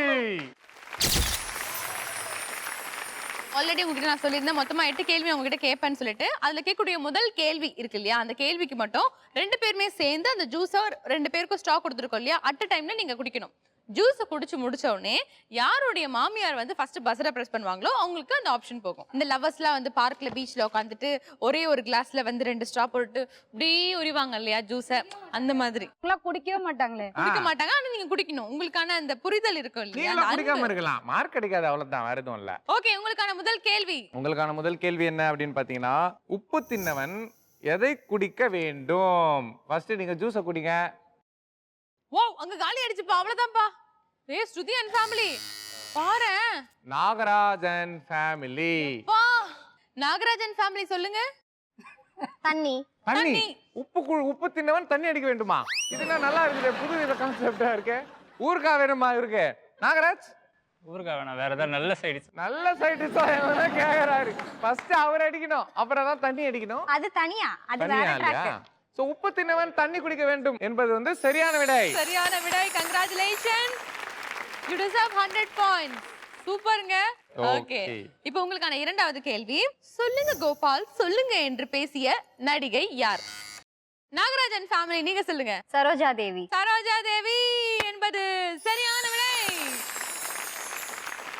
ஆல்ரெடி உங்ககிட்ட நான் சொல்லியிருந்தேன் மொத்தமா 8 கேள்வி உங்ககிட்ட கேட்பேன்னு சொல்லிட்டு. அதுல கேட்கக்கூடிய முதல் கேள்வி இருக்கு இல்லையா, அந்த கேள்விக்கு மட்டும் 2 பேருமே சேர்ந்து அந்த ஜூஸை 2 பேருக்கும் ஸ்டாக் கொடுத்துருக்கோம் இல்லையா, அட் டைம்ல நீங்க குடிக்கணும். ஜூஸை குடிச்சு முடிச்ச உடனே யாருடைய மாமியார் வந்து ஃபர்ஸ்ட் பஸரை பிரஸ் பண்ணுவாங்களோ அவங்களுக்கு அந்த ஆப்ஷன் போகும். இந்த லவர்ஸ்லாம் வந்து பார்க்ல பீச்ல உட்காந்துட்டு ஒரே ஒரு கிளாஸ்ல வந்து 2 ஸ்ட்ரா போட்டு அப்படியே உரிவாங்க இல்லையா ஜூஸை, அந்த மாதிரி குடிக்கவே மாட்டாங்களே. குடிக்க மாட்டாங்க, ஆனா நீங்க குடிக்கணும். உங்களுக்கான அந்த புரிதல் இருக்கும் இல்லையா, நீங்க குடிக்காம இருக்கலாம், மார்க் கிடைக்காது, அவ்வளவுதான், வேற எதுவும் இல்ல. ஓகே, உங்களுக்கான முதல் கேள்வி என்ன அப்படின்னு பாத்தீங்கன்னா, உப்பு தின்னவன் எதை குடிக்க வேண்டும்? ஃபர்ஸ்ட் நீங்க ஜூஸை குடிங்க. ஓ, அங்க காலி அடிச்சுப்பா, அவ்வளவுதான்ப்பா. ஸ்ருதி அண்ட் ஃபேமிலி பாரு. நாகராஜன் ஃபேமிலி. நாகராஜன் ஃபேமிலி சொல்லுங்க. தண்ணி. உப்பு தின்னவன் தண்ணி அடிக்க வேண்டுமா? இதுனா நல்லா இருக்குது, புது வித கான்செப்டா இருக்கு. ஊர்கா வேணுமா இருக்கு? நாகராஜ் ஊர்கா வேணாம், வேற ஏதாவது நல்ல சைடிஸ் கேக்குறாரு. ஃபர்ஸ்ட் அவர் அடிக்கணும், அப்புறம் தான் தண்ணி அடிக்கணும். அது தனியா, அது வேற ட்ராக். சோ உப்பு தின்னவன் தண்ணி குடிக்க வேண்டும் என்பது வந்து சரியான விடை. Congratulation, you deserve 100 points. சூப்பர்ங்க. ஓகே, இப்போ உங்களுக்கான 2வது கேள்வி. சொல்லுங்க கோபால், சொல்லுங்க என்று பேசிய நடிகை யார்? நாகராஜன் ஃபேமிலி நீங்க சொல்லுங்க. சரோஜா தேவி என்பது சரியான விடை.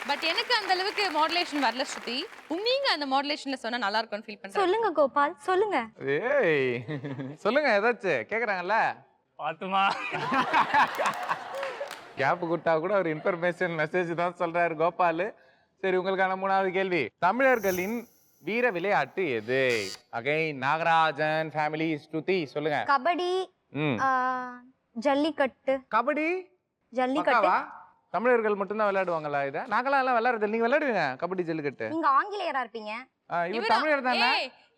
பட் எனக்கு அந்த அளவுக்கு மாடுலேஷன் வரல ஸ்ருதி. நீங்க அந்த மாடுலேஷன்ல சொன்னா நல்லா இருக்கும்னு ஃபீல் பண்றேன். சொல்லுங்க கோபால், சொல்லுங்க. ஏய் சொல்லுங்க, ஏதாச்சும் கேக்குறாங்கல்ல. பாத்துமா கேப் குட்டா கூட ஒரு இன்ஃபர்மேஷன் மெசேஜ் தான் சொல்றாரு கோபால். சரி, உங்களுக்கான 3வது கேள்வி. தமிழர்களின் வீர விளையாட்டு எது? அகைன் நாகராஜன் ஃபேமிலி ஸ்ருதி சொல்லுங்க. கபடி, ஜல்லிக்கட்டு. கபடி ஜல்லிக்கட்டு தமிழர்கள் மட்டும்தான் விளையாடுவாங்களா? இதை நாங்களாம் எல்லாம் விளையாடுறது. நீங்க விளையாடுவீங்க கபடி ஜல்லிக்கட்டு? நீங்க ஆங்கிலேயரா இருப்பீங்க. இவன் தமிழர் தானே?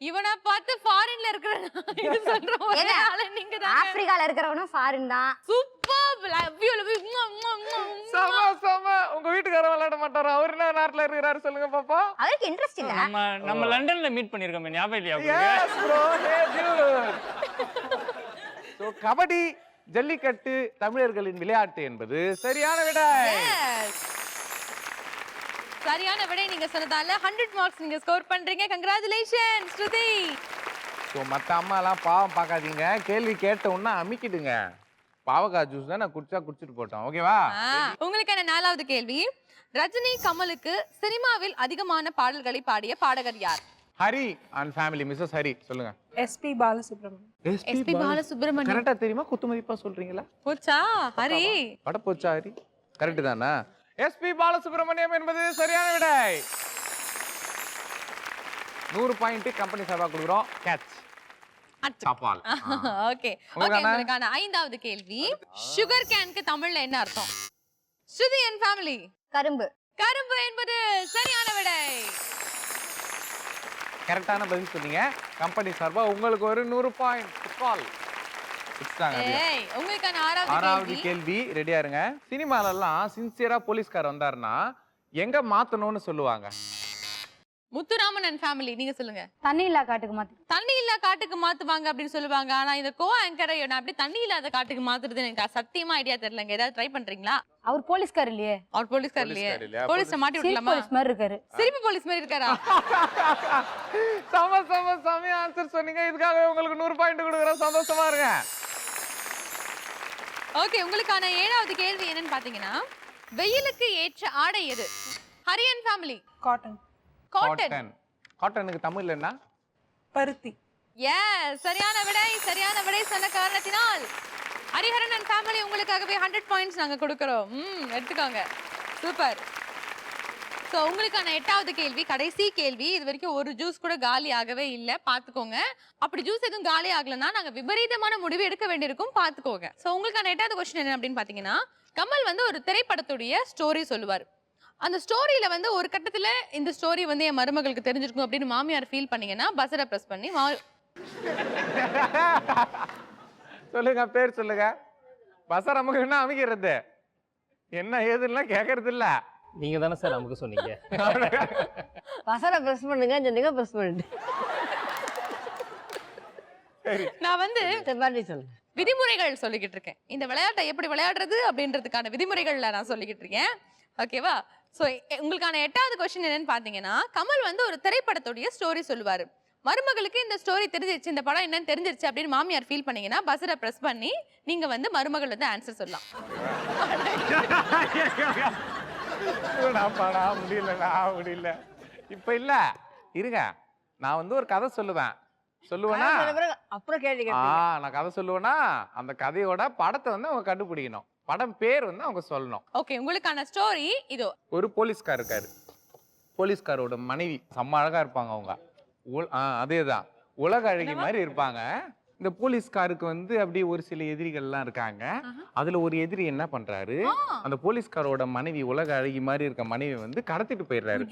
இவனை பார்த்து ஃபாரின்ல இருக்கிற இது சொல்றோம். நீங்க தான் ஆப்பிரிக்கால இருக்கிறவனும் ஃபாரின் தான். Super, love you love you. சம உங்க வீட்டுக்காரர் விளையாட மாட்டாரா? அவர் என்ன நாட்டுல இருக்கிறாரு சொல்லுங்க பாப்பா. அவருக்கு இன்ட்ரெஸ்ட் இல்ல. நம்ம லண்டன்ல மீட் பண்ணிருக்கோம், ஞாபகம் இல்லையா? Yes bro, hey dude. So kabaddi jallikattu தமிழர்களின் விளையாட்டு என்பது சரியான விடை. சரியான விடை நீங்க சொன்னதால 100 மார்க்ஸ் நீங்க ஸ்கோர் பண்றீங்க. கங்க்ராச்சுலேஷன் ஸ்ருதி. சோ மத்த அம்மா எல்லாம் பாவம் பார்க்காதீங்க, கேள்வி கேட்ட உடனே அமிக்கிடுங்க. பாவக்காய் ஜூஸ் தான் நான் குடிச்சிட்டு போட்டோம். ஓகேவா? உங்களுக்கான 4வது கேள்வி. ரஜினி கமலுக்கு சினிமாவில் அதிகமான பாடல்களை பாடிய பாடகர் யார்? Hari and family, missus Hari சொல்லுங்க. எஸ்பி பாலசுப்ரமணியம். கரெக்டா தெரியுமா? குத்துமதிப்பா சொல்றீங்களா? போச்சா ஹரி? பட போச்சா ஹரி? கரெக்ட் தானா? எஸ்பி பாலசுப்ரமணியம் என்பது சரியான விடை. 100 பாயிண்ட் கம்பெனி சார்பா கொடுக்குறோம். கேட்ச். தபால். ஓகே உங்களுக்கான 5வது கேள்வி. சுகர் கேனுக்கு தமிழ்ல என்ன அர்த்தம்? ஸ்ருதி அண்ட் ஃபேமிலி. கரும்பு. கரும்பு என்பது சரியான விடை. கரெக்டான பதில் சொன்னீங்க. கம்பெனி சார்பா உங்களுக்கு ஒரு 100 பாயிண்ட். தபால். ஏய் உங்களுக்கான 6வது கேள்வி. ரெடியா இருங்க. சினிமால எல்லாம் சின்சியரா போலீஸ்கார் வந்தாருன்னா எங்க மாத்தணும்னு சொல்லுவாங்க? முத்துராமன் அண்ட் ஃபேமிலி நீங்க சொல்லுங்க. தண்ணி இல்லா காட்டுக்கு மாத்து. தண்ணி இல்ல காட்டுக்கு மாத்துவாங்க அப்படின்னு சொல்லுவாங்க. ஆனா இந்த கோ ஆங்கரை நான் அப்படி தண்ணி இல்லாத காட்டுக்கு மாத்துறது எனக்கு சத்தியமா ஐடியா தெரியலங்க. ஏதாவது ட்ரை பண்றீங்களா? அவர் போலீஸ்கார் இல்லையே. அவர் போலீஸ்கார் இல்லையே. போலீஸ்ல மாட்டி விடலாமா? போலீஸ் மாதிரி இருக்காரு. சிரிப்பு போலீஸ் மாதிரி இருக்காரா? சம ஆன்சர் சொன்னீங்க. இதுக்காக உங்களுக்கு 100 பாயிண்ட் கொடுக்குறேன். சந்தோஷமா இருங்க. ஓகே உங்களுக்கான 7வது கேள்வி என்னன்னு பாத்தீங்கன்னா வெயிலுக்கு ஏற்ற ஆடை எது? Hari and family. Cotton. Cotton. காட்டனுக்கு தமிழ்ல என்ன? பருத்தி. எஸ் சரியான விடை சொன்ன காரணத்தினால் ஹரிஹரன் அண்ட் ஃபேமிலி உங்களுக்காகவே 100 பாயிண்ட்ஸ் நாங்க கொடுக்கிறோம். எடுத்துக்கோங்க. சூப்பர். சோ உங்களுக்கான 8வது கேள்வி, கடைசி கேள்வி. இது வரைக்கும் ஒரு ஜூஸ் கூட காலி ஆகவே இல்ல, பாத்துக்கோங்க. அப்படி ஜூஸ் எதுவும் காலி ஆகலன்னா நாங்க விபரீதமான முடிவு எடுக்க வேண்டியிருக்கும், பாத்துக்கோங்க. சோ உங்களுக்கான 8வது क्वेश्चन என்ன அப்படின்னு பாத்தீங்கன்னா கமல் வந்து ஒரு திரைப்படத்துடைய ஸ்டோரி சொல்லுவார். அந்த ஸ்டோரியில வந்து ஒரு கட்டத்துல இந்த ஸ்டோரி வந்து என் மருமகளுக்கு தெரிஞ்சிருக்கும் அப்படின்னு மாமியார் ஃபீல் பண்ணீங்கன்னா பஸரை பிரஸ் பண்ணி சொல்லுங்க, பேர் சொல்லுங்க. பஸர் நமக்கு என்ன அமைக்கிறது, என்ன ஏதுன்னா கேட்கறது இல்ல. நீங்க தானே சார் நமக்கு சொன்னீங்க. பசரை பிரஸ் பண்ணுங்க சொன்னீங்க, பிரஸ் பண்ணிட்டு நான் வந்து சொல்லுங்க. விதிமுறைகள் சொல்லிக்கிட்டு இருக்கேன். இந்த விளையாட்டை எப்படி விளையாடுறது அப்படின்றதுக்கான விதிமுறைகள்ல நான் சொல்லிக்கிட்டு இருக்கேன். ஓகேவா? சோ உங்களுக்கான 8வது क्वेश्चन என்னன்னு பாத்தீங்கன்னா கமல் வந்து ஒரு திரைப்படத்துடைய ஸ்டோரி சொல்லுவாரு. மருமகளுக்கு இந்த ஸ்டோரி தெரிஞ்சிருச்சு, இந்த படம் என்னன்னு தெரிஞ்சிருச்சு அப்படின்னு மாமியார் ஃபீல் பண்ணீங்கன்னா பஸரை பிரஸ் பண்ணி நீங்க வந்து மருமகள் வந்து ஆன்சர் சொல்லலாம். முடியல இப்ப இல்ல, இருங்க. நான் வந்து ஒரு கதை சொல்லுவேனா அப்புறம் கேள்வி நான் கதை சொல்லுவேனா அந்த கதையோட படத்தை வந்து அவங்க கண்டுபிடிக்கணும். படம் பேர் வந்து அவங்க சொல்லணும். ஓகே உங்களுக்கான ஸ்டோரி இதோ. ஒரு போலீஸ்கார் இருக்காரு. போலீஸ்காரோட மனைவி செம்ம அழகா இருப்பாங்க. அவங்க அதேதான் உலக அழகி மாதிரி இருப்பாங்க. இந்த போலீஸ்காருக்கு வந்து அப்படி ஒரு சில எதிரிகள்லாம் இருக்காங்க. அதுல ஒரு எதிரி என்ன பண்றாரு, அந்த போலீஸ்காரோட மனைவி உலக அழகி மாதிரி இருக்க மனைவி வந்து கடத்திட்டு போயிடுறாரு.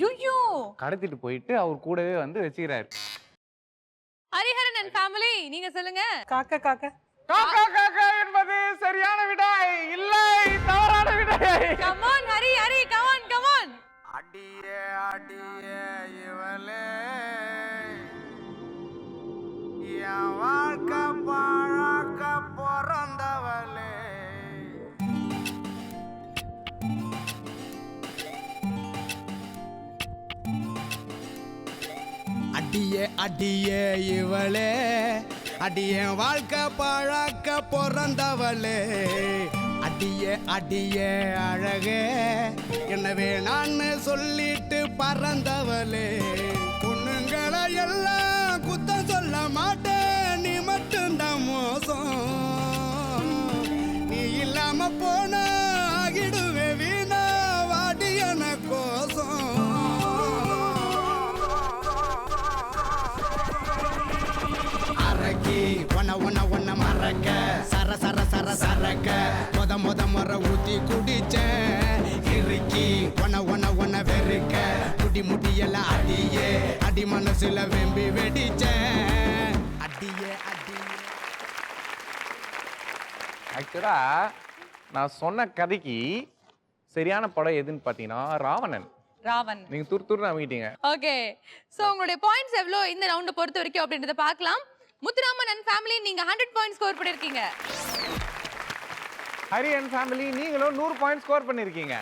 கடத்திட்டு போயிட்டு அவர் கூடவே வந்து வச்சுக்கிறாரு. ஹரிஹரன் அண்ட் ஃபேமிலி நீங்க சொல்லுங்க. காக்கா காக்கா. காக்கா காக்கா என்பது சரியான விடை இல்லை, தவறான விடை. Come on Hari, Hari come on come on. அடியே அடியே இவளே என் வாழ்க்கை பாழாக்க பிறந்தவளே. அடியே அடியே இவளே அடியே வாழ்க்கை பாழாக்க பிறந்தவளே. அடியே அடியே அழகே எனவே நான் சொல்லிட்டு பறந்தவளே. பொண்ணுங்களை எல்லாம் குத்தம் சொல்ல மாட்டேன், நீ மட்டும்தான் மோசம். நீ இல்லாம போன ஆகிடுவே வீணா, வாடியன கோசம். அரக்கி ஒன்ன மறக்க சர சர சர சரக்க முத முறை ஊத்தி குடிச்சேன். இறுக்கி ஒன்ன வெறுக்க முடியெல்லாம் அடியே அடி மனசுல வெம்பி வெடிச்சேன். அடியே அடியே. ஆக்சுவலா நான் சொன்ன கதைக்கு சரியான படம் எதுன்னு பாத்தீங்கன்னா ராவணன். நீங்க துரு நம்பிட்டீங்க. ஓகே சோ உங்களுடைய பாயிண்ட்ஸ் எவ்வளோ இந்த ரவுண்ட் பொறுத்த வரைக்கும் அப்படின்றத பார்க்கலாம். முத்துராமன் அண்ட் ஃபேமிலி நீங்க 100 பாயிண்ட் ஸ்கோர் பண்ணிருக்கீங்க. ஹரி அண்ட் ஃபேமிலி நீங்களும் 100 பாயிண்ட் ஸ்கோர் பண்ணிருக்கீங்க.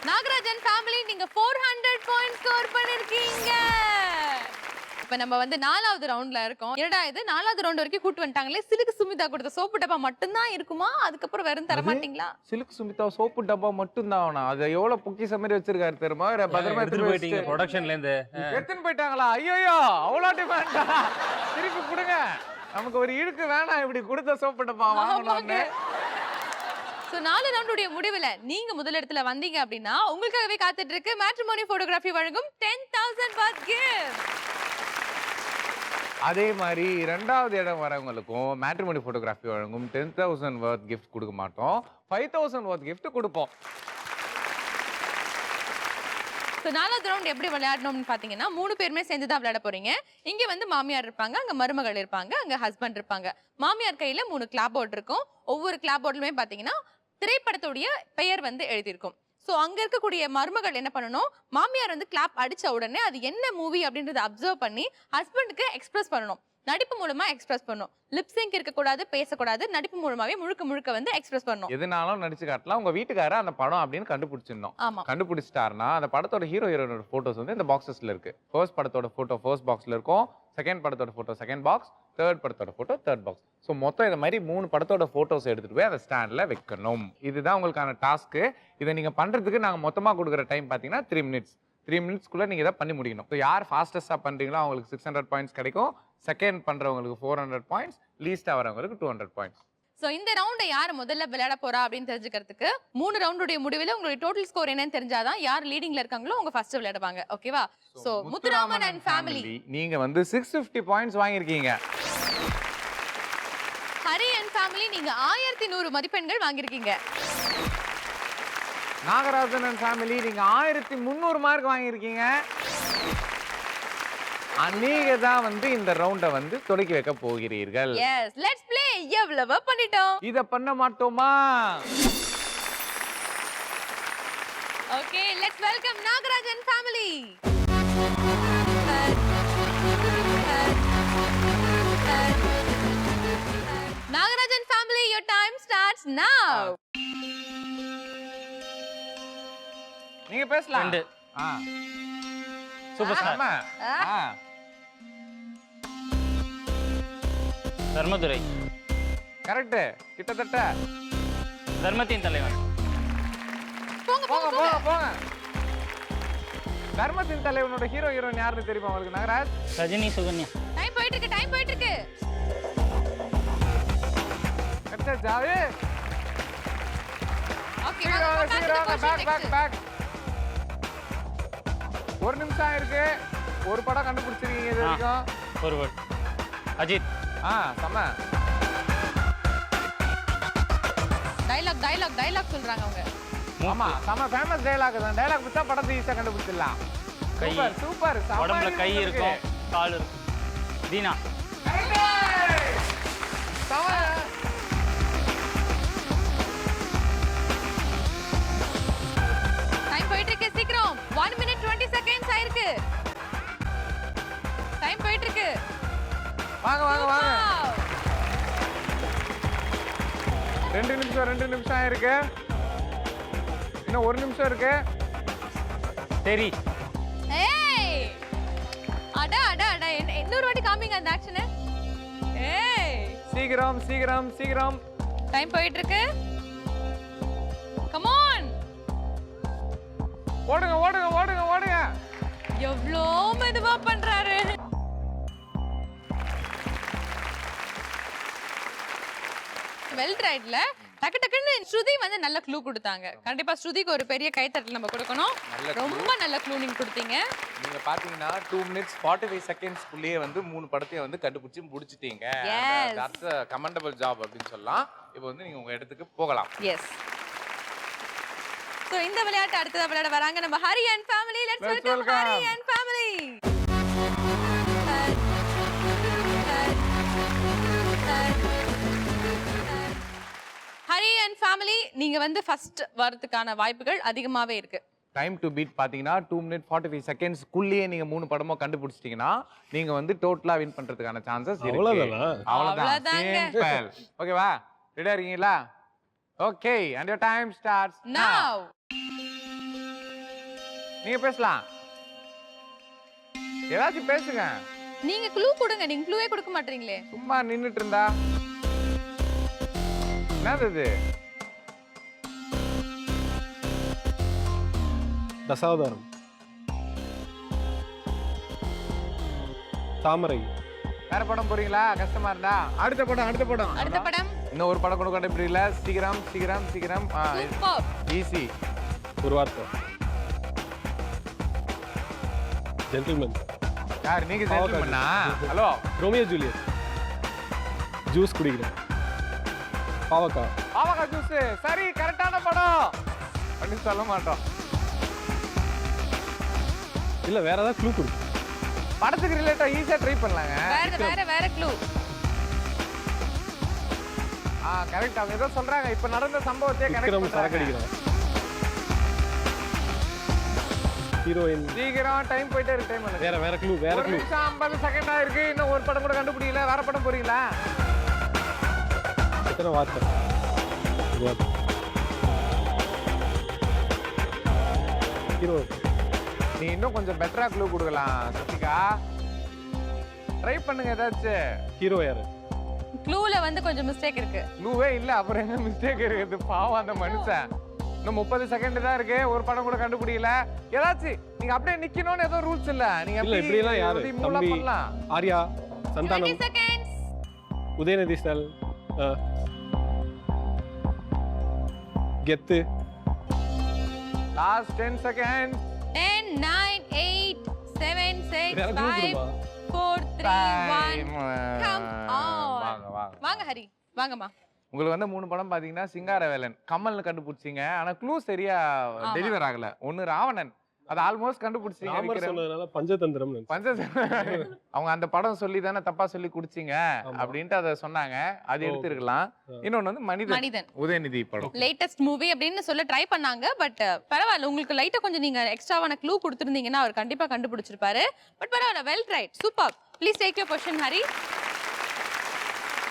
நாகராஜன் ஃபேமிலி நீங்க 400 பாயிண்ட் ஸ்கோர் பண்ணிருக்கீங்க. இப்ப நம்ம வந்து 4வது ரவுண்ட்ல இருக்கோம். என்னடா இது 4வது ரவுண்ட் வரைக்கும் கூட்டு வந்துட்டாங்களே, சிலுக்கு சுமிதா கொடுத்த சோப்பு டப்பா மட்டும்தான் இருக்குமா, அதுக்கப்புறம் வெறும் தர மாட்டீங்களா? சிலுக்கு சுமிதா சோப்பு டப்பா மட்டும்தான் ஆனா அது எவ்வளவு பொக்கிஷ மாதிரி வச்சிருக்காரு தெரியுமா? பத்திரமா எடுத்து போயிட்டீங்க ப்ரொடக்ஷன்ல இருந்து. எடுத்துன்னு போயிட்டாங்களா? ஐயோ அவ்வளோ டிமாண்டா? திருப்பி கொடுங்க, நமக்கு ஒரு இழுக்கு வேணாம். இப்படி கொடுத்த சோப்பு டப்பா வாங்கணும்னு. சோ 4 ரவுண்டுடைய முடிவுல நீங்க முதலிடத்துல வந்தீங்க அப்படின்னா உங்களுக்காகவே காத்துட்டு இருக்கு மேட்ரிமோனி போட்டோகிராஃபி வழங்கும் 10,000 பாத் கிஃப்ட். அதே மாதிரி 2வது இடம் வரவங்களுக்கும் மேட்ரிமோனி ஃபோட்டோகிராஃபி வழங்கும் 10,000 வர்த் கிஃப்ட் கொடுக்க மாட்டோம், 5,000 வர்த் கிஃப்ட் கொடுப்போம். ஸோ 4வது ரவுண்ட் எப்படி விளையாடணும்னு பார்த்தீங்கன்னா 3 பேருமே சேர்ந்து தான் விளையாட போறீங்க. இங்கே வந்து மாமியார் இருப்பாங்க, அங்கே மருமகள் இருப்பாங்க, அங்கே ஹஸ்பண்ட் இருப்பாங்க. மாமியார் கையில் 3 கிளாப் போர்டு இருக்கும். ஒவ்வொரு கிளாப் போர்டுலுமே பார்த்தீங்கன்னா திரைப்படத்துடைய பெயர் வந்து எழுதியிருக்கும். ஸோ அங்கே இருக்கக்கூடிய மருமகள் என்ன பண்ணணும், மாமியார் வந்து கிளாப் அடித்த உடனே அது என்ன மூவி அப்படின்றத அப்சர்வ் பண்ணி ஹஸ்பண்டுக்கு எக்ஸ்பிரஸ் பண்ணணும். நடிப்பு மூலமா எக்ஸ்பிரஸ் பண்ணணும். லிப்சிங்க் இருக்கக்கூடாது, பேசக்கூடாது. நடிப்பு மூலமாவே முழுக்க வந்து எக்ஸ்பிரஸ் பண்ணணும். எதுனாலும் நடிச்சு காட்டலாம். உங்க வீட்டுக்காரர் அந்த படம் அப்படின்னு கண்டுபிடிச்சிடணும். ஆமா. கண்டுபிடிச்சிட்டாருன்னா அந்த படத்தோட ஹீரோ ஹீரோனோட போட்டோஸ் வந்து இந்த பாக்ஸஸ்ல இருக்கு. ஃபர்ஸ்ட் படத்தோட போட்டோ ஃபர்ஸ்ட் பாக்ஸ்ல இருக்கும், செகண்ட் படத்தோட போட்டோ செகண்ட் பாக்ஸ், தேர்ட் படத்தோட போட்டோ தேர்ட் பாக்ஸ். ஸோ மொத்தம் இந்த மாதிரி 3 படத்தோட போட்டோஸ் எடுத்துட்டு போய் அந்த ஸ்டாண்ட்ல வைக்கணும். இதுதான் உங்களுக்கான டாஸ்க்கு. இதை நீங்க பண்றதுக்கு நாங்க மொத்தமா கொடுக்குற டைம் பார்த்தீங்கன்னா 3 மினிட்ஸ். 3 மினிட்ஸ்க்குள்ள நீங்க இதை பண்ணி முடிக்கணும். ஸோ யார் ஃபாஸ்டஸ்டா பண்றீங்களோ அவங்களுக்கு 600 பாயிண்ட்ஸ் கிடைக்கும். செகண்ட் பண்றவங்களுக்கு 400 பாயிண்ட்ஸ், லீஸ்டா வரவங்களுக்கு 200 பாயிண்ட்ஸ். ஸோ இந்த ரவுண்டை யார் முதல்ல விளையாட போறா அப்படின்னு தெரிஞ்சுக்கிறதுக்கு 3 ரவுண்டுடைய முடிவில் உங்களுடைய டோட்டல் ஸ்கோர் என்னன்னு தெரிஞ்சாதான் யார் லீடிங்ல இருக்காங்களோ அவங்க ஃபர்ஸ்ட் விளையாடுவாங்க. ஓகேவா? ஸோ முத்துராமன் அண்ட் ஃபேமிலி நீங்க வந்து 650 பாயிண்ட்ஸ் வாங்கியிருக்கீங்க. ஹரி அண்ட் ஃபேமிலி நீங்க 1100 மதிப்பெண்கள் வாங்கியிருக்கீங்க. நாகராஜன் அண்ட் ஃபேமிலி நீங்க 1300 மார்க் வாங்கியிருக்கீங்க. நீங்க தான் வந்து இந்த ரவுண்டை வந்து தொடக்கி வைக்க போகிறீர்கள். Yes, let's play. எவ்வளவு பண்ணிட்டோம்? இத பண்ண மாட்டோமா? Okay, let's welcome Nagarajan family. Nagarajan family, your time starts now. நீங்க பேசலாம். 2. Super star. தர்மதுரை. கரெக்ட். கிட்டத்தட்ட தர்மத்தின் தலைவன். போங்க போங்க போங்க போங்க போங்க. தர்மத்தின் தலைவனோட ஹீரோ ஹீரோயின் யாருன்னு தெரியுமா உங்களுக்கு நாகராஜ்? ரஜினி, சுகன்யா. டைம் போயிட்டு இருக்கு. கரெக்டா ஜாவே. Okay, back. 1 நிமிஷம் ஆயிருக்கு. ஒரு படம் கண்டுபிடிச்சிருக்கீங்க இது வரைக்கும். ஒரு வேர்ட். அஜித். சம. டயலாக் சொல்றாங்க அவங்க. ஆமா, சம ஃபேமஸ் டயலாக் தான். டயலாக் வச்சா படத்தை ஈஸியா கண்டுபிடிச்சிடலாம். கை. சூப்பர். உடம்புல கை இருக்கும், கால் இருக்கும். தீனா. டைம் போயிட்டு இருக்கு, சீக்கிரம். 1 minute 20 seconds ஆயிருக்கு. டைம் போயிட்டு இருக்கு. வாங்க. 2 நிமிஷம் ஆயிருக்கு. இன்னும் 1 நிமிஷம் இருக்கு. சரி. ஏய், அட இன்னொரு வாட்டி காமிங்க அந்த ஆக்ஷனை. ஏய், சீக்கிரம். டைம் போயிட்டு இருக்கு. Come on. ஓடுங்க. எவ்வளோ மெதுவா பண்றாரு. வெல் ட்ரைட்ல டக்குன்னு ஸ்ருதி வந்து நல்ல க்ளூ கொடுத்தாங்க. கண்டிப்பா ஸ்ருதிக்கு ஒரு பெரிய கைத்தட்டல் நம்ம கொடுக்கணும். ரொம்ப நல்ல க்ளூ நீங்க கொடுத்தீங்க. நீங்க பாத்தீங்கன்னா 2 minutes 45 seconds குள்ளேயே வந்து 3 படத்தையும் வந்து கண்டுபிடிச்சு முடிச்சிட்டீங்க. தட்ஸ் a commendable job அப்படின்னு சொல்லலாம். இப்போ வந்து நீங்க உங்க இடத்துக்கு போகலாம். எஸ். சோ இந்த விளையாட்டு அடுத்ததா விளையாட வராங்க நம்ம Hari and family. Let's welcome Hari and family. Hari and family நீங்க வந்து ஃபர்ஸ்ட் வரதுக்கான வாய்ப்புகள் அதிகமாவே இருக்கு. டைம் டு பீட் பாத்தீங்கன்னா 2 minutes 45 seconds குள்ளேயே நீங்க 3 படமும் கண்டுபிடிச்சிட்டீங்கன்னா நீங்க வந்து டோட்டலா வின் பண்றதுக்கான சான்சஸ் இருக்கு. அவ்வளவுதான். ஓகேவா? ரெடியா இருக்கீங்களா? Okay, and your time starts now. நீங்க பேசலாம். ஏதாச்சும் பேசுங்க. நீங்க க்ளூ கொடுங்க. நீங்க க்ளூவே கொடுக்க மாட்டீங்களே. சும்மா நின்னுட்டு இருந்தா என்னது? தசாவதாரம். தாமரை. வேற படம் போறீங்களா? கஷ்டமா இருந்தா அடுத்த படம். இன்னும் ஒரு படம் கூட கண்டுபிடிக்கல. சீக்கிரம். சூப்பர். ஈஸி. ஒரு வார்த்தை. ஜென்டில்மேன். யார் நீங்க ஜென்டில்மேனா? Hello Romeo Juliet. ஜூஸ் குடிக்கிறேன். பாவக்காய். பாவக்காய் ஜூஸ். சரி, கரெக்டான படம். அப்படி சொல்ல மாட்டோம். இல்ல வேற ஏதாவது க்ளூ கொடு. படத்துக்கு ரிலேட்டா ஈஸியா ட்ரை பண்ணலாங்க. வேற க்ளூ. கரெக்ட். அவங்க ஏதோ சொல்றாங்க. இப்ப நடந்த சம்பவத்தையே கரெக்ட் விக்ரம் சரக்கு அடிக்கிறான். ஹீரோயின். சீக்கிரம் டைம் போயிட்டே இருக்கு. டைம் இல்ல. வேற க்ளூ. 1 நிமிஷம் 50 செகண்ட் ஆயிருக்கு. இன்னும் ஒரு படம் கூட கண்டுபிடிக்கல. வேற படம் போறீங்களா? எத்தனை வார்த்தை? ஹீரோ. நீ இன்னும் கொஞ்சம் பெட்டரா க்ளூ கொடுக்கலாம் சத்திகா. ட்ரை பண்ணுங்க ஏதாச்சும். ஹீரோ யாரு? க்ளூல வந்து கொஞ்சம் மிஸ்டேக் இருக்கு. க்ளூவே இல்ல, அப்புறம் என்ன மிஸ்டேக் இருக்குது? பாவம் அந்த மனுஷன். இன்னும் 30 செகண்ட் தான் இருக்கு. ஒரு படம் கூட கண்டுபிடிக்கல. ஏதாச்சும் நீங்க அப்படியே நிக்கணும்னு ஏதோ ரூல்ஸ் இல்ல. நீங்க இல்ல இப்படி எல்லாம் யாரு? தம்பி ஆர்யா, 20 சந்தானம், seconds. உதயநிதி ஸ்டால், கெத்து. Last 10 second. 10 9 8 7 6 வேற க்ளூ 5 கொடுமா? 4 3 1 come on. வாங்க ஹரி, வாங்கம்மா. உங்களுக்கு வந்து 3 படம் பாத்தீங்கன்னா சிங்காரவேலன், கமல்னு கண்டுபிடிச்சீங்க. ஆனா க்ளூ சரியா டெலிவர் ஆகல. ஒன்னு ராவணன், அது ஆல்மோஸ்ட் கண்டுபிடிச்சீங்க. சொன்னதுனால பஞ்சதந்திரம். அவங்க அந்த படம் சொல்லி தானே தப்பா சொல்லி குடிச்சீங்க அப்படின்ட்டு அதை சொன்னாங்க. அது எடுத்துருக்கலாம். இன்னொன்னு வந்து மனிதன், உதயநிதி படம் லேட்டஸ்ட் மூவி அப்படின்னு சொல்ல ட்ரை பண்ணாங்க. பட் பரவாயில்ல, உங்களுக்கு லைட்டா கொஞ்சம் நீங்க எக்ஸ்ட்ராவான க்ளூ கொடுத்திருந்தீங்கன்னா அவர் கண்டிப்பா கண்டுபிடிச்சிருப்பாரு. பட் பரவாயில்ல, well tried, super. Please take your question Hari.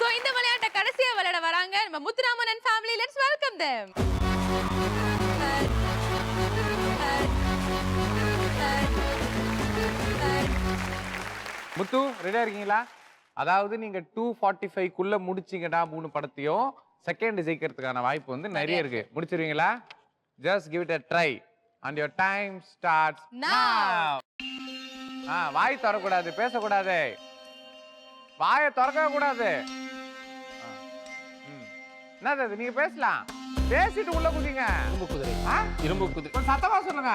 So இந்த விளையாட்டை கடைசியா விளையாட வராங்க நம்ம Muthuraman and family. Let's welcome them. Muthu ரெடியா இருக்கீங்களா? அதாவது நீங்க 2:45 முடிச்சீங்கடா 3 படத்தையும், செகண்ட் ஜெயிக்கிறதுக்கான வாய்ப்பு வந்து நிறைய இருக்கு. முடிச்சிருவீங்களா? Just give it a try and your time starts now. வாய் திறக்கூடாது, பேசக்கூடாது, வாயை திறக்கவே கூடாது. என்னது அது? நீங்க பேசலாம், பேசிட்டு உள்ள குதிங்க. இரும்பு குதிரை. இரும்பு குதிரை. கொஞ்சம் சத்தமா சொல்லுங்க.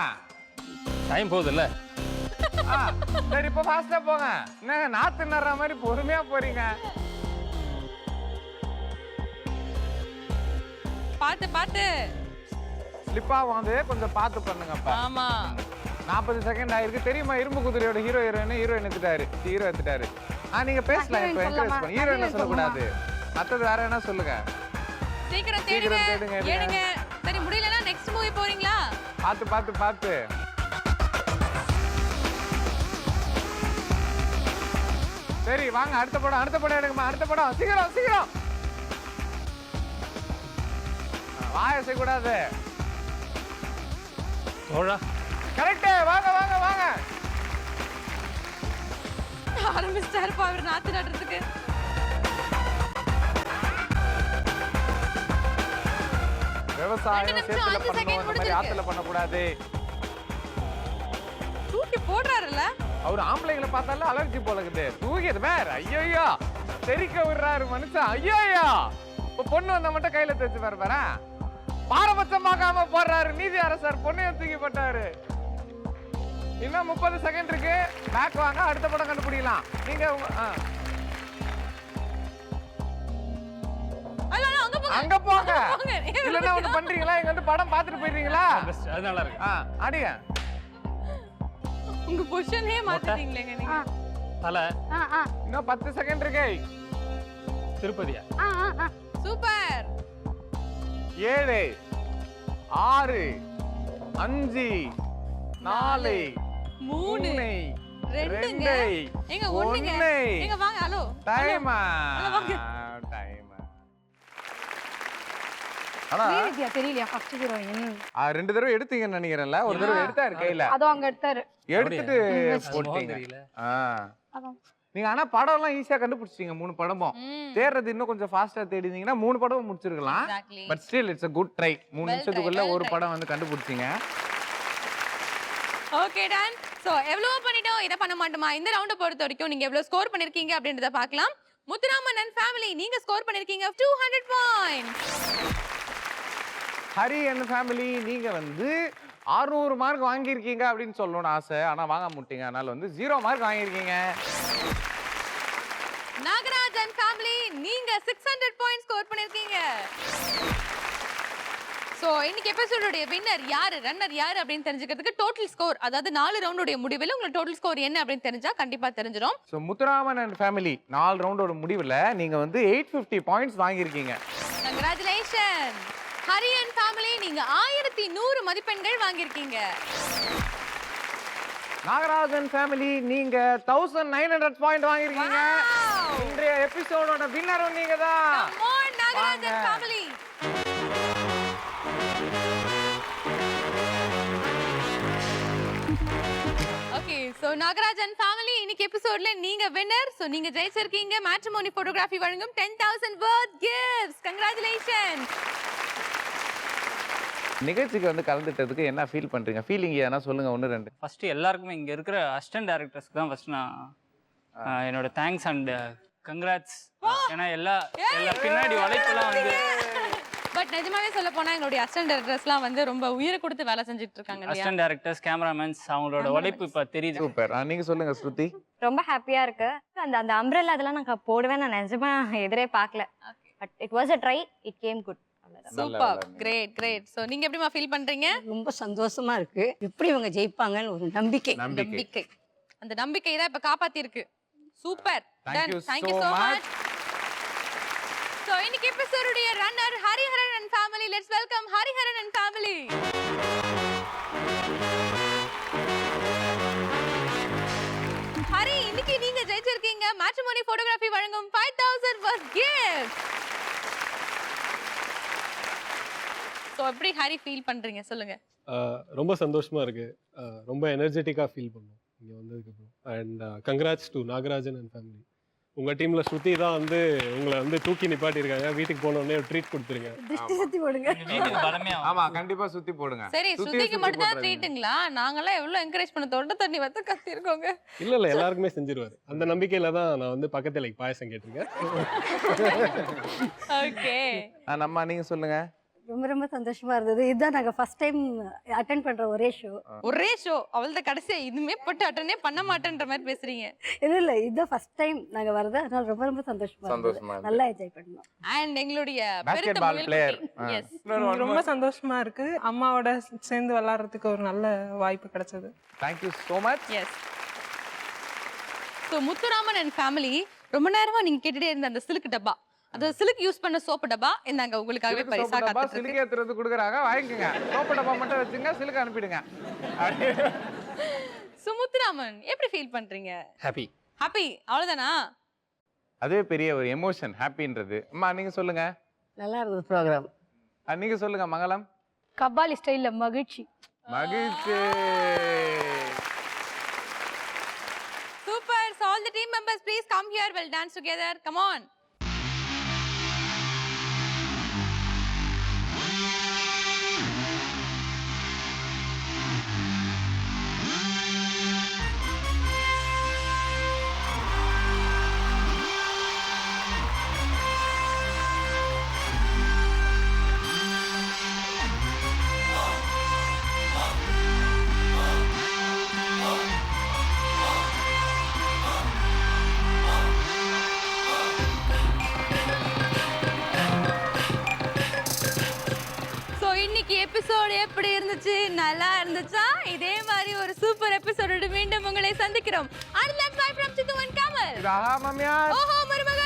டைம் போகுதுல்ல. சரி, இப்ப ஃபாஸ்டா போங்க. என்னங்க நாத்து நடுற மாதிரி பொறுமையா போறீங்க? பாத்து ஸ்லிப் ஆகும், கொஞ்சம் பார்த்து பண்ணுங்கப்பா. ஆமா. 40 செகண்ட் ஆயிருக்கு. தெரியுமா இரும்பு குதிரையோட ஹீரோயின் எடுத்துட்டாரு. ஹீரோ எடுத்துட்டாரு. நீங்க பேசலாம். இப்ப என்கரேஜ் பண்ணு. ஹீரோ என்ன சொல்லக்கூடாது, மத்தது வேற என்ன சொல்லுங்க. சீக்கிரம் தேடுங்க. சரி, முடியலன்னா நெக்ஸ்ட் மூவி போறீங்களா? பார்த்து. சரி வாங்க, அடுத்த படம் எடுங்கம்மா. அடுத்த படம் சீக்கிரம். வாய செய்யக்கூடாது. கரெக்ட். வாங்க. ஆரம்பிச்சிட்டாருப்பா அவர் நாத்து நடுறதுக்கு. விவசாயம் சேத்துல பண்ணணும், இந்த மாதிரி ஆத்துல பண்ணக்கூடாது. தூக்கி போடுறாருல்ல அவர். ஆம்பளைங்களை பார்த்தாலும் அலர்ஜி போலக்குது. தூக்கிது வேற. ஐயோ தெரிக்க விடுறாரு மனுஷன். ஐயோ இப்ப பொண்ணு வந்தா மட்டும் கையில தேச்சு பாரு. பாரபட்சமாக்காம போடுறாரு நீதி அரசர். பொண்ணையும் தூக்கி போட்டாரு. இன்னும் 30 செகண்ட் இருக்கு. பேக் வாங்க, அடுத்த படம் கண்டுபிடிக்கலாம். நீங்க அங்க போங்க. இல்லன்னா ஒண்ணு பண்றீங்களா? இங்க வந்து படம் பார்த்துட்டு போயிடுறீங்களா? அது நல்லா இருக்கு. அடிங்க. உங்க பொசிஷனே மாத்திட்டீங்களேங்க நீங்க. தல. இன்னும் 10 செகண்ட் இருக்கு. திருப்பதியா? சூப்பர். 7 6 5 4 3 2 எங்க ஒண்ணுங்க. எங்க வாங்க. ஹலோ. டைம். ஆனா ஸ்ரீவித்யா தெரியலையா ஃபர்ஸ்ட் ஹீரோயின்? 2 தடவை எடுத்தீங்கன்னு நினைக்கிறேன்ல. ஒரு தடவை எடுத்தாரு கையில. அதோ அங்க எடுத்தாரு. எடுத்துட்டு போட்டீங்க. நீங்க ஆனா படம் எல்லாம் ஈஸியா கண்டுபிடிச்சீங்க. 3 படமும் தேடுறது இன்னும் கொஞ்சம் ஃபாஸ்டா தேடினீங்கன்னா 3 படமும் முடிச்சிருக்கலாம். But still it's a good try. 3 நிமிஷத்துக்குள்ள ஒரு படம் வந்து கண்டுபிடிச்சீங்க. Okay done. சோ எவ்வளவு பண்ணிட்டோம், இத பண்ண மாட்டோமா? இந்த ரவுண்ட பொறுத்த வரைக்கும் நீங்க எவ்வளவு ஸ்கோர் பண்ணிருக்கீங்க அப்படின்றத பார்க்கலாம். முத்துராமன் அண்ட் ஃபேமிலி நீங்க ஸ்கோர் பண்ணிருக்கீங்க 200 பாயிண்ட்ஸ். ஹரி அண்ட் ஃபேமிலி நீங்க வந்து 600 மார்க் வாங்கியிருக்கீங்க அப்படின்னு சொல்லணும்னு ஆசை, ஆனா வாங்க முட்டீங்க. அதனால வந்து 0 மார்க் வாங்கியிருக்கீங்க. நாகராஜ் அண்ட் ஃபேமிலி நீங்க 600 பாயிண்ட் ஸ்கோர் பண்ணிருக்கீங்க. சோ இன்னைக்கு எபிசோடோட வின்னர் யாரு, ரன்னர் யாரு அப்படின்னு தெரிஞ்சுக்கிறதுக்கு டோட்டல் ஸ்கோர், அதாவது 4 ரவுண்டோட முடிவில் உங்களுக்கு டோட்டல் ஸ்கோர் என்ன அப்படின்னு தெரிஞ்சா கண்டிப்பா தெரிஞ்சிடும். ஸோ முத்துராமன் அண்ட் ஃபேமிலி 4 ரவுண்டோட முடிவில் நீங்க வந்து 850 பாயிண்ட்ஸ் வாங்கியிருக்கீங்க. கங்க்ராச்சுலேஷன். ஹரி அண்ட் ஃபேமிலி நீங்க 1100 மதிப்பெண்கள் வாங்கியிருக்கீங்க. நாகராஜன் ஃபேமிலி நீங்க 1900 பாயிண்ட் வாங்கியிருக்கீங்க. இன்றைய எபிசோடோட வின்னரும் நீங்க தான். Come on, Nagarajan family. Okay, so Nagarajan family இன்னைக்கு எபிசோட்ல நீங்க வின்னர். சோ நீங்க ஜெயிச்சிருக்கீங்க மேட்ரிமோனி போட்டோகிராஃபி வழங்கும் 10,000 worth gifts. Congratulations. நிகழ்ச்சிக்கு வந்து கலந்துட்டதுக்கு என்ன ஃபீல் பண்றீங்க? ஃபீலிங் எதனா சொல்லுங்க, 1 2. ஃபர்ஸ்ட் எல்லாருக்குமே இங்க இருக்கிற அசிஸ்டன்ட் டைரக்டர்ஸ்க்கு தான் ஃபர்ஸ்ட் நான் என்னோட தேங்க்ஸ் அண்ட் கங்க்ராட்ஸ். ஏன்னா எல்லா பின்னாடி உழைப்பெல்லாம் வந்து பட் நிஜமாவே சொல்ல போனா எங்களுடைய அசிஸ்டன்ட் டைரக்டர்ஸ்லாம் வந்து ரொம்ப உயிரை கொடுத்து வேலை செஞ்சுட்டு இருக்காங்க இல்லையா? அசிஸ்டன்ட் டைரக்டர்ஸ், கேமராமேன்ஸ் அவங்களோட உழைப்பு இப்ப தெரியுது. சூப்பர். நீங்க சொல்லுங்க ஸ்ருதி. ரொம்ப ஹாப்பியா இருக்கு. அந்த அம்ப்ரெல்லா அதெல்லாம் நான் போடுவேன் நான் நிஜமா எதிரே பார்க்கல. But it was a try, it came good. Super, great great. So நீங்க எப்படிமா ஃபீல் பண்றீங்க? ரொம்ப சந்தோஷமா இருக்கு. எப்படி இவங்க ஜெயிப்பாங்கன்னு ஒரு நம்பிக்கை. அந்த நம்பிக்கை தான் இப்ப காப்பாத்தி இருக்கு. Super. Thank you so much. So இன்னைக்கு எபிசோடுடைய runner Hariharan and family. Let's welcome Hariharan and family. Hari இன்னைக்கு நீங்க ஜெயிச்சிருக்கீங்க மேட்ரிமோனி போட்டோகிராஃபி வழங்கும் 5000 worth gift. சோ எப்படி ஹரி ஃபீல் பண்றீங்க சொல்லுங்க? ரொம்ப சந்தோஷமா இருக்கு. ரொம்ப எனர்ஜெட்டிக்காக ஃபீல் பண்ணோம் இங்கே வந்ததுக்கப்புறம். And congrats to Nagarajan and family. உங்கள் டீமில் ஸ்ருதி தான் வந்து உங்களை வந்து தூக்கி நிப்பாட்டியிருக்காங்க. வீட்டுக்கு போனோடனே ஒரு ட்ரீட் கொடுத்துருங்க. சுத்தி போடுங்க. வீட்டுக்கு பலமே ஆமா கண்டிப்பா சுத்தி போடுங்க. சரி, ஸ்ருதிக்கு மட்டும் தான் ட்ரீட்டுங்களா? நாங்கெல்லாம் எவ்வளவு என்கரேஜ் பண்ண தொண்ட தண்ணி வத்த கத்தி இருக்கோங்க. இல்லை எல்லாருக்குமே செஞ்சிருவாரு. அந்த நம்பிக்கையில தான் நான் வந்து பக்கத்தில் பாயசம் கேட்டிருக்கேன். ஓகே, நம்ம நீங்க சொல்லுங்க. ரொம்ப ரொம்ப சந்தோஷமா இருந்தது. இதுதான் நாங்க ஃபர்ஸ்ட் டைம் அட்டெண்ட் பண்ற ஒரே ஷோ. அவள்த கடைசியா இதுமே போட்டு அட்டனே பண்ண மாட்டேன்ற மாதிரி பேசுறீங்க. இல்ல இதுதான் ஃபர்ஸ்ட் டைம் நாங்க வரது. அதனால ரொம்ப ரொம்ப சந்தோஷமா இருந்தது. நல்லா என்ஜாய் பண்ணோம். அண்ட் எங்களுடைய பாஸ்கெட்பால் பிளேயர். எஸ், ரொம்ப சந்தோஷமா இருக்கு. அம்மாவோட சேர்ந்து விளையாடுறதுக்கு ஒரு நல்ல வாய்ப்பு கிடைச்சது. Thank you so much. Yes. So Muthuraman and family ரொம்ப நேரமா நீங்க கேட்டுட்டே இருந்த அந்த சில்க் டப்பா, அது சில்க் யூஸ் பண்ண சோப்பு டப்பா இந்தாங்க உங்களுக்காகவே பரிசா காத்துட்டு சில்க் ஏத்துறது குடுக்குறாங்க, வாங்கிக்கங்க. சோப்பு டப்பா மட்டும் வச்சுங்க, சில்க் அனுப்பிடுங்க. சுமுத்ராமன் எப்படி ஃபீல் பண்றீங்க? ஹாப்பி. ஹாப்பி அவ்வளவுதானா? அதுவே பெரிய ஒரு எமோஷன், ஹாப்பின்றது. அம்மா நீங்க சொல்லுங்க. நல்லா இருந்தது ப்ரோக்ராம். நீங்க சொல்லுங்க மங்களம். கபாலி ஸ்டைல்ல மகிழ்ச்சி. மகிழ்ச்சி. Super. So all the team members please come here, we'll dance together. Come on. Episode எப்படி இருந்துச்சு? நல்லா இருந்துச்சா? இதே மாதிரி ஒரு சூப்பர் எபிசோடோட மீண்டும் உங்களை சந்திக்கிறோம். Until then, bye from Chittu and Kamal. Raha Mamya. ஓஹோ மருமகள்.